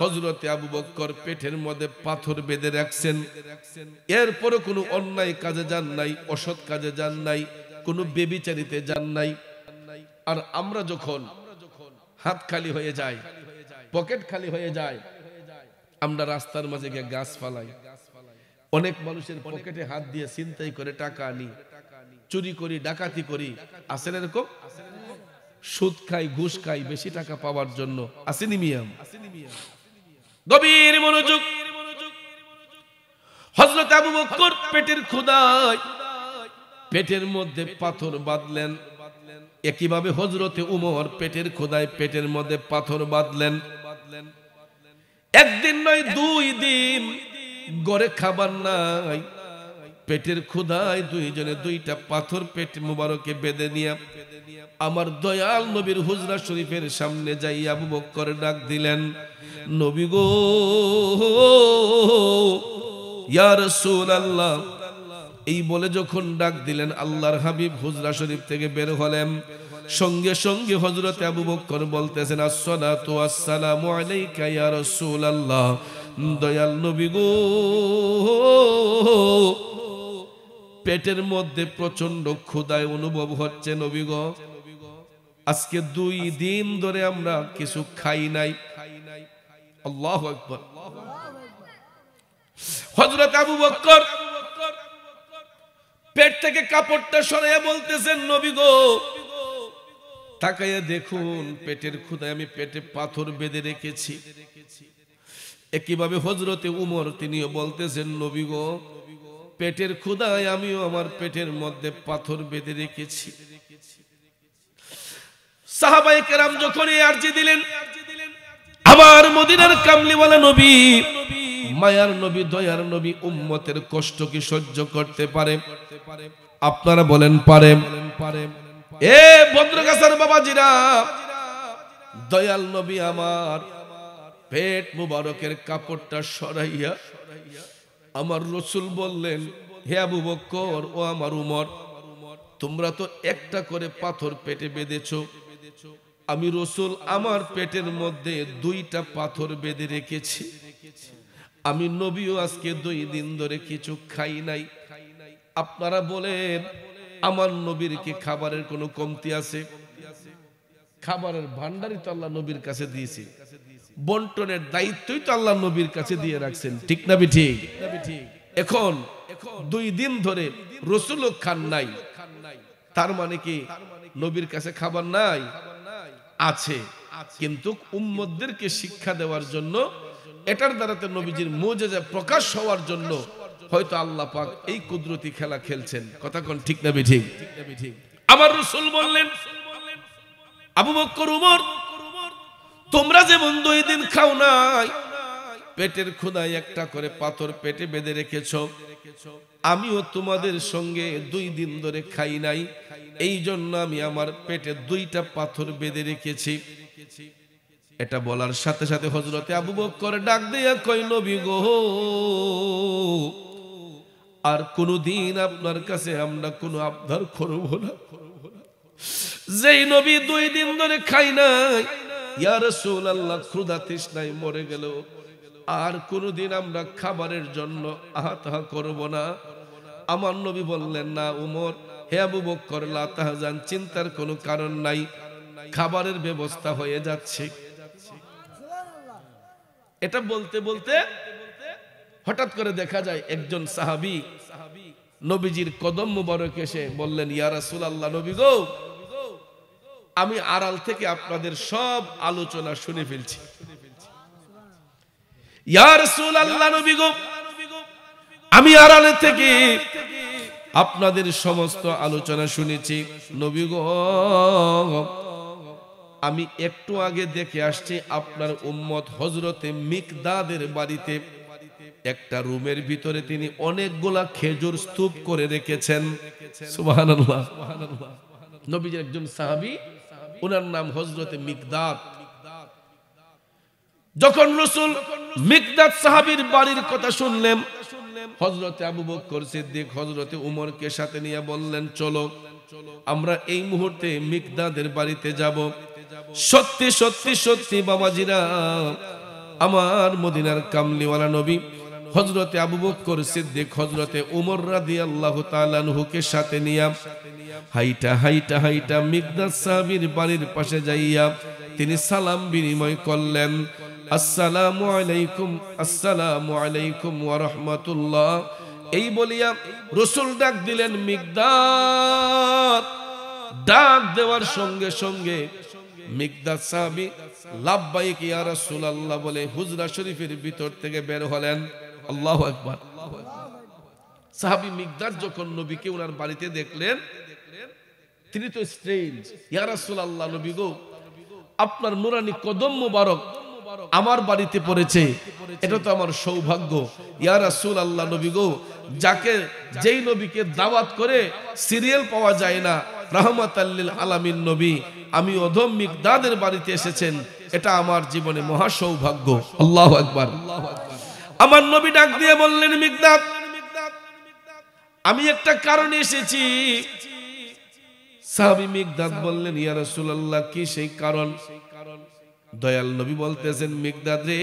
হযরতে আবু বকর পেটের মধ্যে পাথর বেঁধে রাখছেন। এরপরে কোনো অন্যায় কাজে যান নাই, অসৎ কাজে যান নাই, কোনো বেবিচারিতে যান নাই। আর আমরা যখন হাত খালি হয়ে যায়, পকেট খালি হয়ে যায়, আমরা রাস্তার মাঝে গিয়ে গাছ ফালাই। অনেক মানুষের পকেটে হাত দিয়ে ছিনতাই করে টাকা আনি, চুরি করি, ডাকাতি করি। আসেন এরকম? সুদ খাই, ঘুষ খাই বেশি টাকা পাওয়ার জন্য। আসেনি মিয়াম? গভীর মনোযোগ। হযরত আবু বকর পেটের ক্ষুধায় পেটের মধ্যে পাথর বাঁধলেন। একইভাবে হযরতে ওমর পেটের ক্ষুধায় পেটের মধ্যে পাথর বাঁধলেন। একদিন নয়, 2 দিন ঘরে খাবার নাই। পেটের ক্ষুধায় দুইজনে 2টা পাথর পেট মুবারকে বেঁধে নিয়ে আমার দয়াল নবীর হুজরা শরীফের সামনে যাই আবু বকর ডাক দিলেন, নবী গো, ইয়া রাসূলুল্লাহ। এই বলে যখন ডাক দিলেন, আল্লাহর হাবিব হুজরা শরীফ থেকে বের হলেন। সঙ্গে সঙ্গে হযরত আবু বকর বলতেছেন, আসসালাতু ওয়াসসালামু আলাইকা ইয়া রাসূলুল্লাহ। দয়াল নবী গো, পেটের মধ্যে প্রচন্ড ক্ষুধায় অনুভব হচ্ছে নবী গো। আজকে 2 দিন ধরে আমরা কিছু খাই নাই। আল্লাহু আকবার। হযরত আবু বকর পেট থেকে কাপড়টা সরাইয়া বলতেছেন, নবী গো তাকাইয়া দেখুন, পেটের ক্ষুধায় আমি পেটে পাথর বেঁধে রেখেছি। একইভাবে হযরতে উমর তিনিও বলতেছেন, নবী গো পেটের ক্ষুধায় আমিও আমার পেটের মধ্যে পাথর বেঁধে রেখেছি। সাহাবায়ে কেরাম যখন এই আরজি দিলেন, আমার মদিনার কামলিওয়ালা নবী, মায়ার নবী, দয়ার নবী উম্মতের কষ্ট কি সহ্য করতে পারে? আপনারা বলেন পারে? এ ভদ্রগাছার বাবাজিরা, দয়াল নবী আমার পেট মুবারকের কাপড়টা সরাইয়া আমার রাসূল বললেন, হে আবু বকর ও আমার উমর, তোমরা তো একটা করে পাথর পেটে বেঁধেছো, আমি রাসূল আমার পেটের মধ্যে দুইটা পাথর বেঁধে রেখেছি। আমি নবীও আজকে 2 দিন ধরে কিছু খাই নাই। আপনারা বলেন আমার নবীর কি খাবারের কোনো কমতি আছে? খাবারের ভান্ডারই তো আল্লাহ নবীর কাছে দিয়েছে, বন্টনের দায়িত্বই তো আল্লাহ নবীর কাছে দিয়ে রাখছেন, ঠিক না ঠিক? এখন 2 দিন ধরে রাসূলও খান নাই, তার মানে কি নবীর কাছে খাবার নাই? আছে, কিন্তু উম্মতদেরকে শিক্ষা দেওয়ার জন্য, এটার দ্বারাতে নবীজির মুজিজা প্রকাশ হওয়ার জন্য হয়তো আল্লাহ পাক এই কুদরতি খেলা খেলছেন। কথা কোন ঠিক না ঠিক? আমার রাসূল বললেন, আবু বকর উমর, তোমরা যেমন 2 দিন খাও নাই, পেটের ক্ষুধায় একটা করে পাথর পেটে বেঁধে রেখেছো, আমিও তোমাদের সঙ্গে 2 দিন ধরে খাই নাই, এই জন্য আমি আমার পেটে 2টা পাথর বেঁধে রেখেছি। এটা বলার সাথে সাথে হযরতে আবু বকর ডাক দিয়া কই, নবী গো আর কোনদিন আপনার কাছে আমরা কোনো আবদার করব না। যেই নবী 2 দিন ধরে খাই নাই, ইয়া রাসূলুল্লাহ ক্ষুধা তৃষ্ণায় মরে গেল, আর কোনদিন আমরা খাবারের জন্য আহাতাহা করব না। আমার নবী বললেন, না উমর, হে আবু বকর, লা তাহজান, চিন্তার কোনো কারণ নাই, খাবারের ব্যবস্থা হয়ে যাচ্ছে। এটা বলতে বলতে হঠাৎ করে দেখা যায় একজন সাহাবী নবীজির কদম মুবারক এসে বললেন, ইয়া রাসূলুল্লাহ, নবী গো আমি আড়াল থেকে আপনাদের সব আলোচনা শুনে ফেলছি। ইয়া রাসূলুল্লাহ, নবী গো আমি আড়ালে থেকে আপনাদের সমস্ত আলোচনা শুনেছি। নবী গো আমি একটু আগে দেখে আসছি আপনার উম্মত হযরতে মিকদাদের বাড়িতে একটা রুমের ভিতরে তিনি অনেকগুলা খেজুর স্তূপ করে রেখেছেন। সুবহানাল্লাহ। নবীজির একজন সাহাবী, ওনার নাম হযরতে মিকদাদ। যখন রাসূল মিকদাদ সাহাবীর বাড়ির কথা শুনলেন, হযরতে আবু বকর সিদ্দিক হযরতে উমরকে সাথে নিয়ে বললেন, চলো আমরা এই মুহূর্তে মিকদাদের বাড়িতে যাব। সত্যি সত্যি সত্যি বাবাজিরা, আমার মদিনার কামলিওয়ালা নবী হযরতে আবু বকর সিদ্দিক হযরতে উমর রাদিয়াল্লাহু তাআলা আনহুকে সাথে নিয়ে হাইটা হাইটা হাইটা মিকদাদ সাহাবীর বাড়ির পাশে যাইয়া তিনি সালাম বিনিময় করলেন, আসসালামু আলাইকুম, আসসালামু আলাইকুম ওয়া রাহমাতুল্লাহ। এই বলিয়া রাসূল ডাক দিলেন মিকদাদ। ডাক দেওয়ার সঙ্গে সঙ্গে মিকদাদ সাহাবী লাব্বাইক ইয়া রাসূলুল্লাহ বলে হুজরা শরীফের ভিতর থেকে বের হলেন। আল্লাহু আকবার। সাহাবী মিকদাদ যখন নবীকে ওনার বাড়িতে দেখলেন, তিনি তো স্ট্রেঞ্জ, ইয়া রাসূলুল্লাহ, নবী গো আপনার নুরানি কদম মুবারক আমার বাড়িতে পড়েছে, এটা তো আমার সৌভাগ্য। ইয়া রাসূলুল্লাহ, নবী গো যেই নবীকে দাওয়াত করে সিরিয়াল পাওয়া যায় না, রাহমাতাল লিল আলামিন নবী, আমি অধম মিকদাদের বাড়িতে এসেছেন, এটা আমার জীবনে মহা সৌভাগ্য। আল্লাহু আকবার। আমার নবী ডাক দিয়ে বললেন, মিকদাদ আমি একটা কারণে এসেছি। সাহাবী মিকদাদ বললেন, ইয়া রাসূলুল্লাহ কি সেই কারণ? দয়াল নবী বলতেছেন, মিকদাদ রে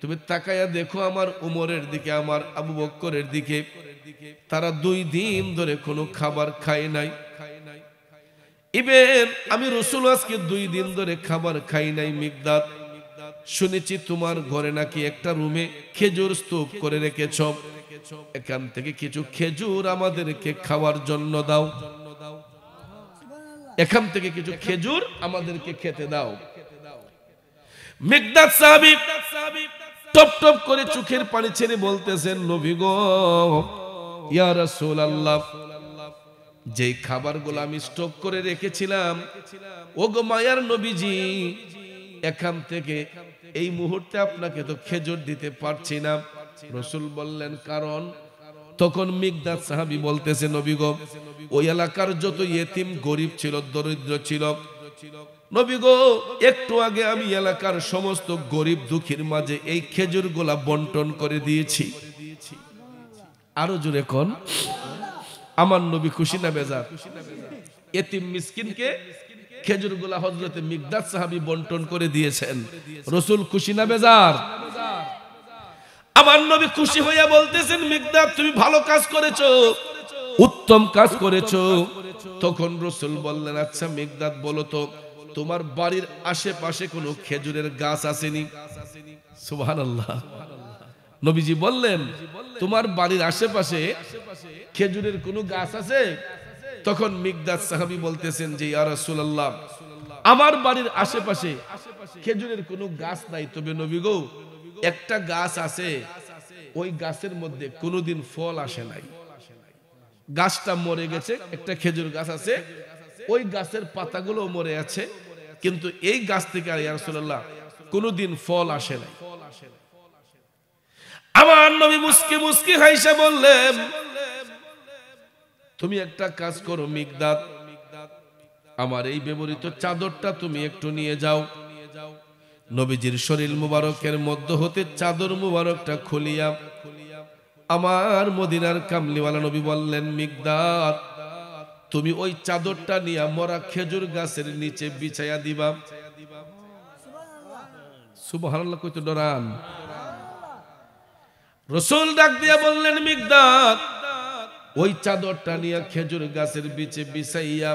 তুমি তাকায়া দেখো আমার উমরের দিকে, আমার আবু বকরের দিকে, তারা 2 দিন ধরে কোনো খাবার খায় নাই। ইবেন আমি রাসূল আজকে 2 দিন ধরে খাবার খাই নাই। মিকদাদ শুনেছি তোমার ঘরে নাকি একটা রুমে খেজুর স্তূপ করে রেখেছ, এখান থেকে কিছু খেজুর আমাদেরকে খাওয়ার জন্য দাও, এখান থেকে কিছু খেজুর আমাদেরকে খেতে দাও। মিকদাদ সাহাবী টপ টপ করে চোখের পানি ছেড়ে বলতেছেন, নবী গো, ইয়া রাসূলুল্লাহ, যেই খাবারগুলো আমি স্টক করে রেখেছিলাম, ও গো মায়ার নবীজি, এখান থেকে এই মুহূর্তে আপনাকে তো খেজুর দিতে পারছি না। রাসূল বললেন কারণ? তখন মিকদাদ সাহাবী বলতেছে, নবী গো, ওই এলাকার যত ইয়েতিম গরিব ছিল, দরিদ্র ছিল, নবী গো, একটু আগে আমি এলাকার সমস্ত গরিব দুঃখীর মাঝে এই খেজুরগুলা বন্টন করে দিয়েছি। আরো জোরে কোন, আমার নবী খুশি না বেজার? এতিম মিসকিনকে খেজুরগুলা হযরতে মিকদাদ সাহাবী বন্টন করে দিয়েছেন। রাসূল খুশি না বেজার? আমার নবী খুশি হইয়া বলতেছেন, মিকদাদ তুমি ভালো কাজ করেছো, উত্তম কাজ করেছো। তখন রাসূল বললেন, আচ্ছা মিকদাদ বলো তো, তোমার বাড়ির আশেপাশে কোনো খেজুরের গাছ আসেনি? সুবহানাল্লাহ। নবীজি বললেন, তোমার বাড়ির আশেপাশে খেজুরের কোনো গাছ আছে? তখন মিকদাদ সাহাবী বলতেছেন যে, ইয়া রাসূলুল্লাহ, আমার বাড়ির আশেপাশে খেজুরের কোনো গাছ নাই, তবে নবী গো, একটা গাছ আছে, ওই গাছের মধ্যে কোনোদিন ফল আসে নাই, গাছটা মরে গেছে। একটা খেজুর গাছ আছে, ওই গাছের পাতাগুলো মরে আছে, কিন্তু এই গাছ থেকে ইয়া রাসূলুল্লাহ কোনোদিন ফল আসে নাই। আমার নবী মুস্কি মুস্কি হাসে বললেন, তুমি একটা কাজ করো মিকদাদ, আমার এই ব্যবহৃত চাদরটা তুমি একটু নিয়ে যাও। নবীজির শরীর মুবারকের মধ্য হতে চাদর মুবারকটা খুলিয়া আমার মদিনার কামলিওয়ালা নবী বললেন, মিকদাদ, তুমি ওই চাদরটা নিয়ে মরা খেজুর গাছের নিচে বিছাইয়া দিবা। সুবহানাল্লাহ, কইতো ডরান। রাসূল ডাক দিয়া বললেন, মিকদাদ, ওই চাদরটা নিয়ে খেজুর গাছের বিচে বিছাইয়া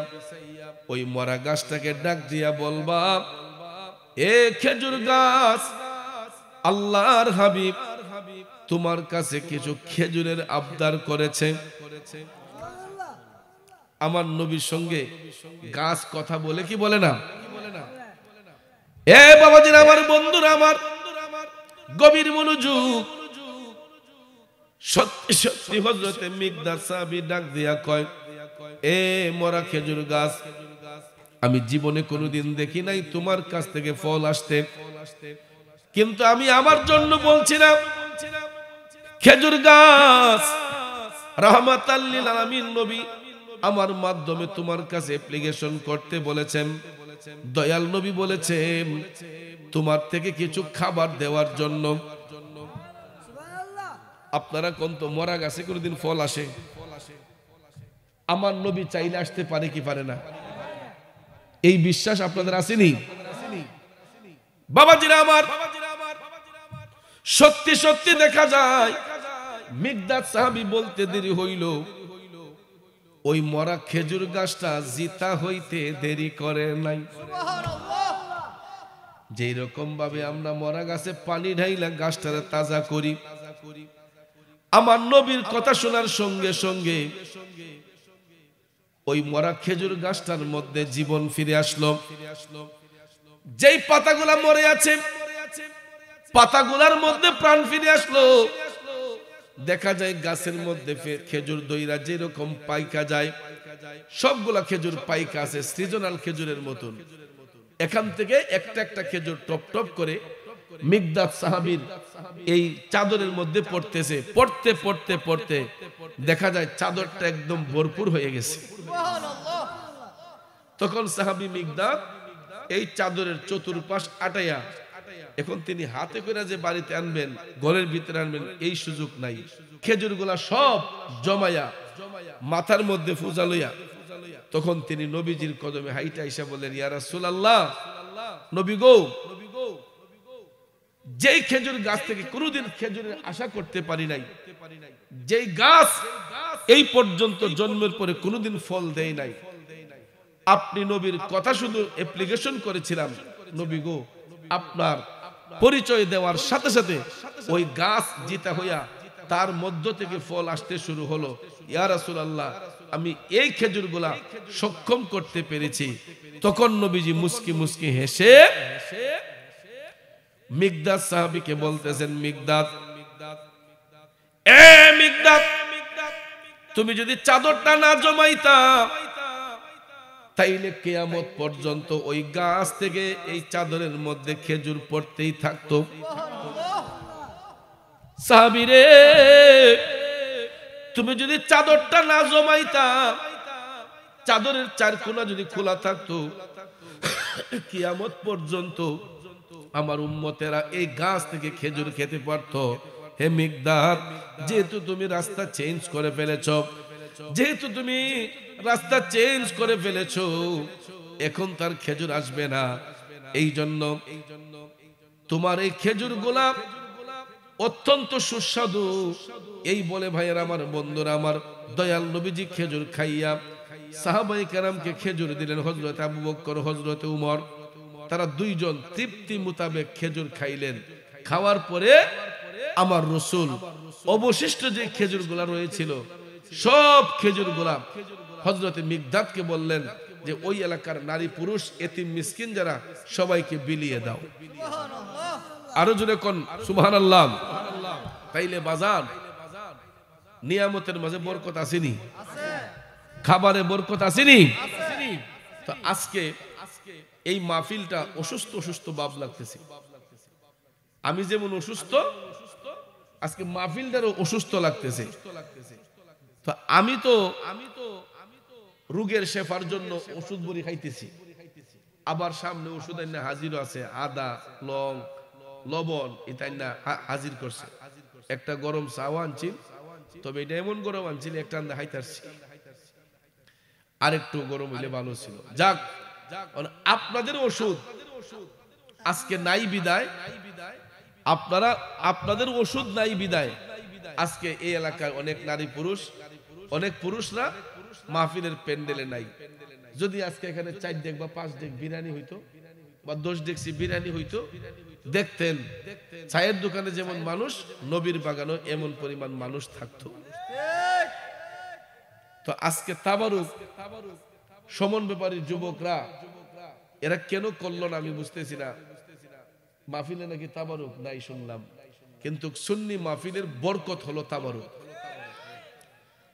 ওই মরা গাছটাকে ডাক দিয়া বলবা, এ খেজুর গাছ, আল্লাহর হাবিব তোমার কাছে কিছু খেজুরের আবদার করেছে। আমার নবীর সঙ্গে গাছ কথা বলে কি বলে না? এ বাবাজিরা, আমার বন্ধুরা, আমার গভীর মনোযোগ। সত্যি সত্যি হযরতে মিকদাদ সাহাবী ডাক দিয়া কয়, এ মরা খেজুর গাছ, আমি জীবনে কোনোদিন দেখি নাই তোমার কাছ থেকে ফল আসতে, কিন্তু আমি আমার জন্য বলছি না, খেজুর গাছ রাহমাতাল লিল আলামিন নবী আমার মাধ্যমে তোমার কাছে অ্যাপ্লিকেশন করতে বলেছেন। দয়াল নবী বলেছেন তোমার থেকে কিছু খাবার দেওয়ার জন্য। আপনারা কোন তো মরা গাছে কোনদিন ফল আসে? আমার নবী চাইলে আসতে পারে কি পারে না? এই বিশ্বাস আপনাদের আসেনি? বাবাজিরা আমার, সত্যি সত্যি দেখা যায় মিকদাদ সাহাবী বলতে দেরি হইল, ওই মরা খেজুর গাছটা জিতা হইতে দেরি করে নাই। যেই রকম ভাবে আমরা মরা গাছে পানি ঢাইলা গাছটারে তাজা করি, আমার নবীর কথা শোনার সঙ্গে সঙ্গে ওই মরা খেজুর গাছটার মধ্যে জীবন ফিরে আসলো। যেই পাতাগুলা মরে আছে, পাতাগুলার মধ্যে প্রাণ ফিরে আসলো। দেখা যায় গাছের মধ্যে খেজুর দইরা যেরকম পাইকা যায়, সবগুলা খেজুর পাইকা আছে সিজনাল খেজুরের মতন। এখান থেকে একটা একটা খেজুর টপ টপ করে মিকদাদ সাহাবীর এই চাদরের মধ্যে পড়তেছে। পড়তে পড়তে পড়তে দেখা যায় চাদরটা একদম ভরপুর হয়ে গেছে। তখন সাহাবী মিকদাদ এই চাদরের চতুর্পাশ আটাইয়া, এখন তিনি হাতে করে যে বাড়িতে আনবেন, ঘরের ভিতরে আনবেন, এই সুযোগ নাই। খেজুরগুলা সব জমায়া মাথার মধ্যে ফুজা লইয়া তখন তিনি নবীজির কদমে হাইটা আইসা বললেন, ইয়া রাসূলুল্লাহ, নবী গো, যেই খেজুর গাছ থেকে কোনোদিন খেজুরের আশা করতে পারি নাই, যেই গাছ এই পর্যন্ত জন্মের পরে কোনোদিন ফল দেয় নাই, আপনি নবীর কথা শুধু অ্যাপ্লিকেশন করেছিলাম, নবী গো, আপনার পরিচয় দেওয়ার সাথে সাথে ওই গাছ জিতা হইয়া তার মধ্য থেকে ফল আসতে শুরু হলো। ইয়া রাসূলুল্লাহ, আমি এই খেজুরগুলা সক্ষম করতে পেরেছি। তখন নবীজি মুস্কি মুস্কি হেসে মিকদাদ সাহাবীকে বলতেছেন, মিকদাদ, এ মিকদাদ, তুমি যদি চাদরটা না জমাইতা তাইলে কিয়ামত পর্যন্ত ওই গাছ থেকে এই চাদরের মধ্যে খেজুর পড়তেই থাকতো। সাহাবী রে, তুমি যদি চাদরটা না জমাইতা, চাদরের চার কোনা যদি খোলা থাকতো, কিয়ামত পর্যন্ত আমার উম্মতেরা এই গাছ থেকে খেজুর খেতে পারতো। হে মিকদাদ, যেহেতু তুমি রাস্তা চেঞ্জ করে ফেলেছো, যেহেতু তুমি রাস্তা চেঞ্জ করে ফেলেছো, এখন তার খেজুর আসবে না। এই জন্য তোমার এই খেজুর গোলাপ অত্যন্ত সুস্বাদু। এই বলে ভাইয়ের আমার, বন্ধুরা আমার, দয়াল নবীজি খেজুর খাইয়া সাহাবায়ে কেরামকে খেজুর দিলেন। হযরত আবু বকর, হযরত উমর, তারা দুইজন তৃপ্তি মোতাবেক খেজুর খাইলেন। খাওয়ার পরে আমার রাসূল অবশিষ্ট যে খেজুরগুলা রয়েছিল সব খেজুরগুলা হযরত মিকদাদকে বললেন যে ওই এলাকার নারী পুরুষ এতিম মিসকিন যারা সবাইকে বিলিয়ে দাও। আরো জোরে কোন সুবহানাল্লাহ। তাইলে বাজার নিয়ামতের মাঝে বরকত আসেনি? খাবারে বরকত আসেনি? তো আজকে এই মাহফিলটা অসুস্থ অসুস্থ ভাব লাগতেছে। আমি যেমন অসুস্থ, আজকে মাহফিলটারও অসুস্থ লাগতেছে। তো আমি তো রোগের শেফার জন্য ওষুধ বড়ি খাইতেছি, আবার সামনে ওষুধ আইনা হাজির আছে, আদা, লং, লবণ এটা না হাজির করছে। একটা গরম চাও আনছি, তবে এটা এমন গরম আনছিল একটা আন্দা হাইতারছি, আর একটু গরম হইলে ভালো ছিল। যাক, আপনাদের ওষুধ আজকে নাই বিদায়, আপনাদের ওষুধ নাই বিদায় আজকে এই এলাকায় অনেক নারী পুরুষ, অনেক পুরুষরা মাহফিলের প্যান্ডেলে নাই। যদি আজকে এখানে 4 ডেক বা 5 ডেক বিরিয়ানি হইতো বা 10 ডেকসি বিরিয়ানি হইতো, দেখতেন চায়ের দোকানে যেমন মানুষ, নবীর বাগানও এমন পরিমাণ মানুষ থাকতো। তো আজকে তাবারুক সমন ব্যাপারী যুবকরা এরা কেন করলো না আমি বুঝতেছি না। মাহফিলে নাকি তাবারুক নাই শুনলাম, কিন্তু সুন্নি মাহফিলের বরকত হলো তাবারুক।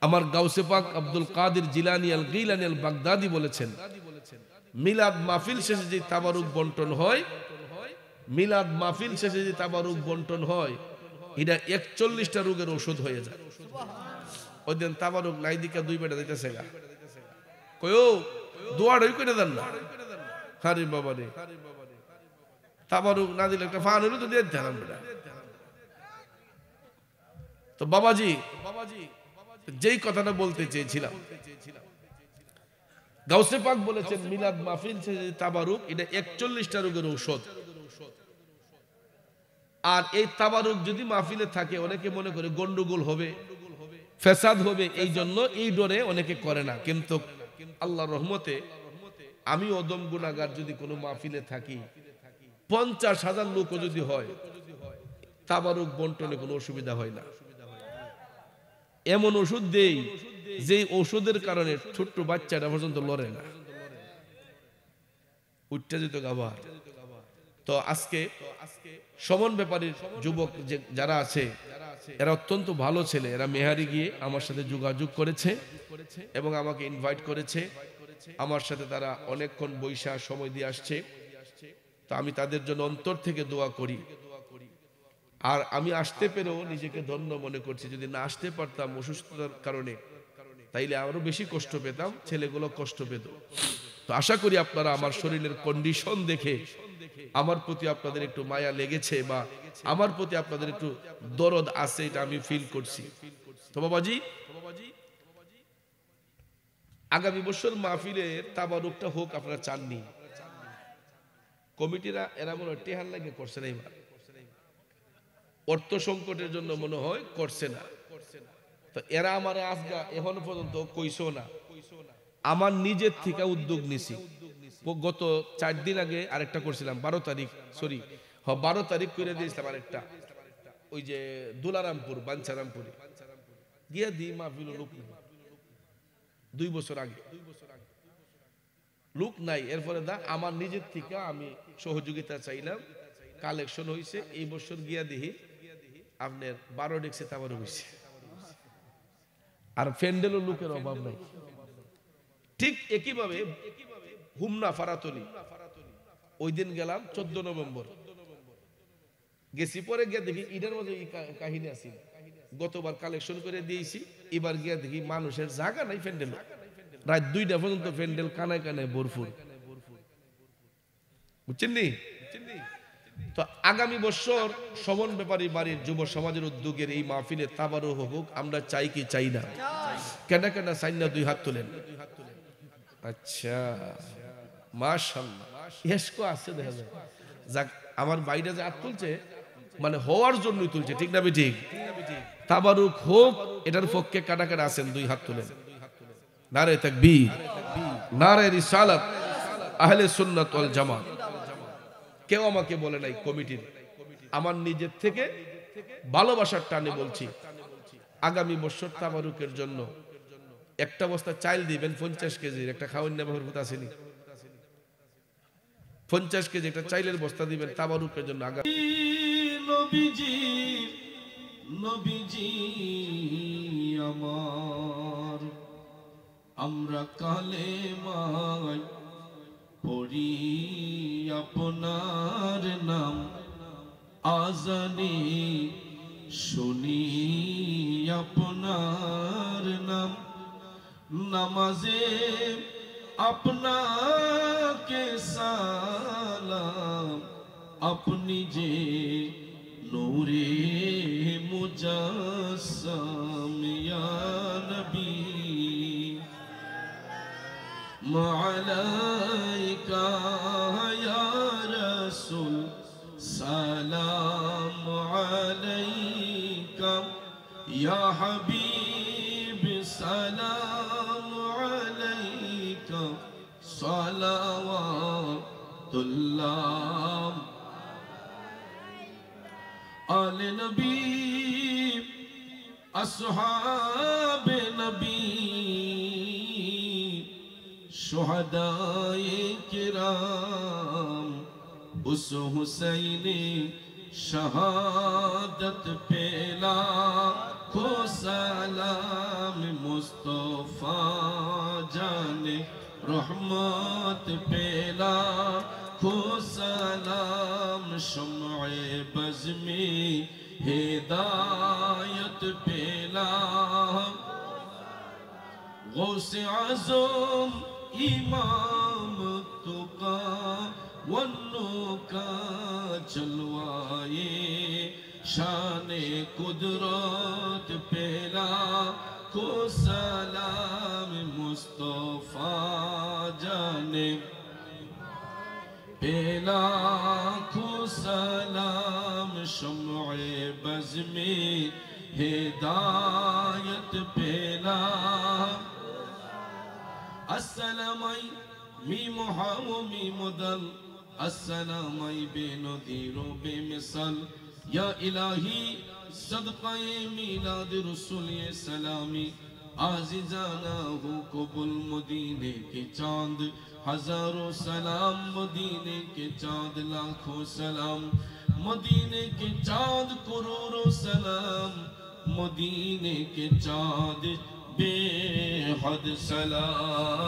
আমার গাউসে পাক আব্দুল কাদের জিলানী আল গিলানী আল বাগদাদি বলেছেন, মিলাদ মাহফিল শেষে যে তাবারুক বন্টন হয়, মিলাদ মাহফিল শেষে যে তাবারুক বন্টন হয়, এটা 41টা রোগের ওষুধ হয়ে যায়। ওই দিন তাবারুক নাই দিকা 2 বেটা দিতেছে গা, কয়ও দোয়াড়ই করে দেন না। আরে বাবা রে, তাবারুক না দিলে একটা ফান হইলো তো দিয়ে দিলাম বেটা। তো বাবাজি যেই কথাটা বলতে চেয়েছিলাম, গাউসে পাক বলেছেন মিলাদ মাহফিল শেষে তাবারুক এটা 41টা রোগের ঔষধ। আর এই তাবারুক যদি মাহফিলে থাকে, অনেকে মনে করে গন্ডগোল হবে, ফেসাদ হবে, এই জন্য এই ডরে অনেকে করে না। কিন্তু আল্লাহর রহমতে আমি অদম গুনাহগার যদি কোনো মাহফিলে থাকি, 50,000 লোকও যদি হয়, তাবারুক বন্টনে কোনো অসুবিধা হয় না। এমন ওষুধ দেই যে ওষুধের কারণে ছোট্ট বাচ্চাটা পর্যন্ত লড়ে না, উত্তেজিত গাবার। তো আজকে সমন ব্যাপারীর যুবক যারা আছে এরা অত্যন্ত ভালো ছেলে, এরা মেহারি গিয়ে আমার সাথে যোগাযোগ করেছে এবং আমাকে ইনভাইট করেছে। আমার সাথে তারা অনেকক্ষণ বৈশা সময় দিয়ে আসছে। তো আমি তাদের জন্য অন্তর থেকে দোয়া করি। আর আমি আসতে পেরেও নিজেকে ধন্য মনে করছি। যদি না আসতে পারতাম অসুস্থতার কারণে, তাইলে আরো বেশি কষ্ট পেতাম, ছেলেগুলো কষ্ট পেত। তো আশা করি আপনারা আমার শরীরের কন্ডিশন দেখে আমার প্রতি আপনাদের একটু মায়া লেগেছে বা আমার প্রতি আপনাদের একটু দরদ আছে, এটা আমি ফিল করছি। তো বাবাজি, আগামী বছর মাহফিলের তাবারুকটা হোক আপনারা চাননি, কমিটিরা এরা মনে হয় টেহার লাগে করছে না, এবার অর্থ সংকটের জন্য মনে হয় করছে না। তো এরা আমার আজগা এখন পর্যন্ত কইছো না, আমার নিজের থেকে উদ্যোগ নিছি। গত 4 দিন আগে আরেকটা করছিলাম, 12 তারিখ করে দিয়েছিলাম আরেকটা। ওই যে দুলারামপুর বাঞ্ছারামপুরে গিয়া দি মাহফিল লোক নাই 2 বছর আগে লোক নাই। এরপরে দা আমার নিজের থেকে আমি সহযোগিতা চাইলাম, কালেকশন হয়েছে। এই বছর গিয়া দেখি আপনার 12 ডেক্সে তাবার হয়েছে, আর ফ্যান্ডেলও লোকের অভাব নাই। ঠিক একইভাবে হুমনা ফারাতলি ওই দিন গেলাম 14 নভেম্বর গেছি। পরে গিয়া দেখি ঈদের মধ্যে এই কাহিনী আছে, গতবার কালেকশন করে দিয়েছি, এবার গিয়া দেখি মানুষের জায়গা নাই ফ্যান্ডেল, রাত 2টা পর্যন্ত ফ্যান্ডেল কানায় কানায় ভরপুর, বুঝছেন নি? তো আগামী বছর শোভন ব্যাপারী বাড়ির যুব সমাজের উদ্যোগের এই মাহফিলে তাবারুক হোক, আমরা চাই কি চাই না? কেনা কেনা চাই না? 2 হাত তোলেন। আচ্ছা মাশাআল্লাহ, এসকো আছে দেখা যায়। যাক, আমার বাইরে যে হাত তুলছে মানে হওয়ার জন্যই তুলছে, ঠিক না ঠিক? তাবারুক হোক, এটার পক্ষে কাটা কাটা আছেন, 2 হাত তোলেন। নারে তাকবীর, নারে রিসালাত, আহলে সুন্নাত ওয়াল জামাত। কেউ আমাকে বলে নাই কমিটির, আমার নিজের থেকে ভালোবাসার টানে বলছি, আগামী বছর তাবারুকের জন্য একটা বস্তা চাল দিবেন 50 কেজির, একটা খাওয়ান না ভরপুর আসেনি, 50 কেজি একটা চাইলের বস্তা দিবেন তাবারুকের জন্য। নবীজি নবীজি আমার, আমরা কালেমায় পড়ি আপনার নাম, আজানে শুনি আপনার নাম, নামাজে আপনাকে সালাম, আপনি যে নূরে মুজাসসাম ইয়া নবী মালাইকা ইয়া রাসূল সালাম আলাইকা ইয়া হাবিব সালাম আলাইকা সালাওয়াতুল্লাহ আলে নবী আসহাবে নবী শুহাদায়ে কিরাম উস হুসাইনে শাহাদত পেলা খো সালাম মুস্তফা জানে রহমত পেলা খো সালাম শমঈ বজমে হিদায়ত পেলা গৌসে আজম ইমাম তুকা वन्नुका चलवाए शाने कुदरत पेला को सलाम मुस्तफा जाने पेला को सलाम शम्ए बज़्मे हिदायत पेला अस्सलामई मी मुहाम मी मुदल अस्सलामई बेनज़ीर बेमिसाल या इलाही सदक़ाए मिलाद रसूल सलामी आज़िज़ाना हो कबुल मदीने के चांद हजारों सलाम मदीने के चांद लाखों सलाम मदीने के चांद करोड़ों सलाम मदीने के चांद बेहद सलाम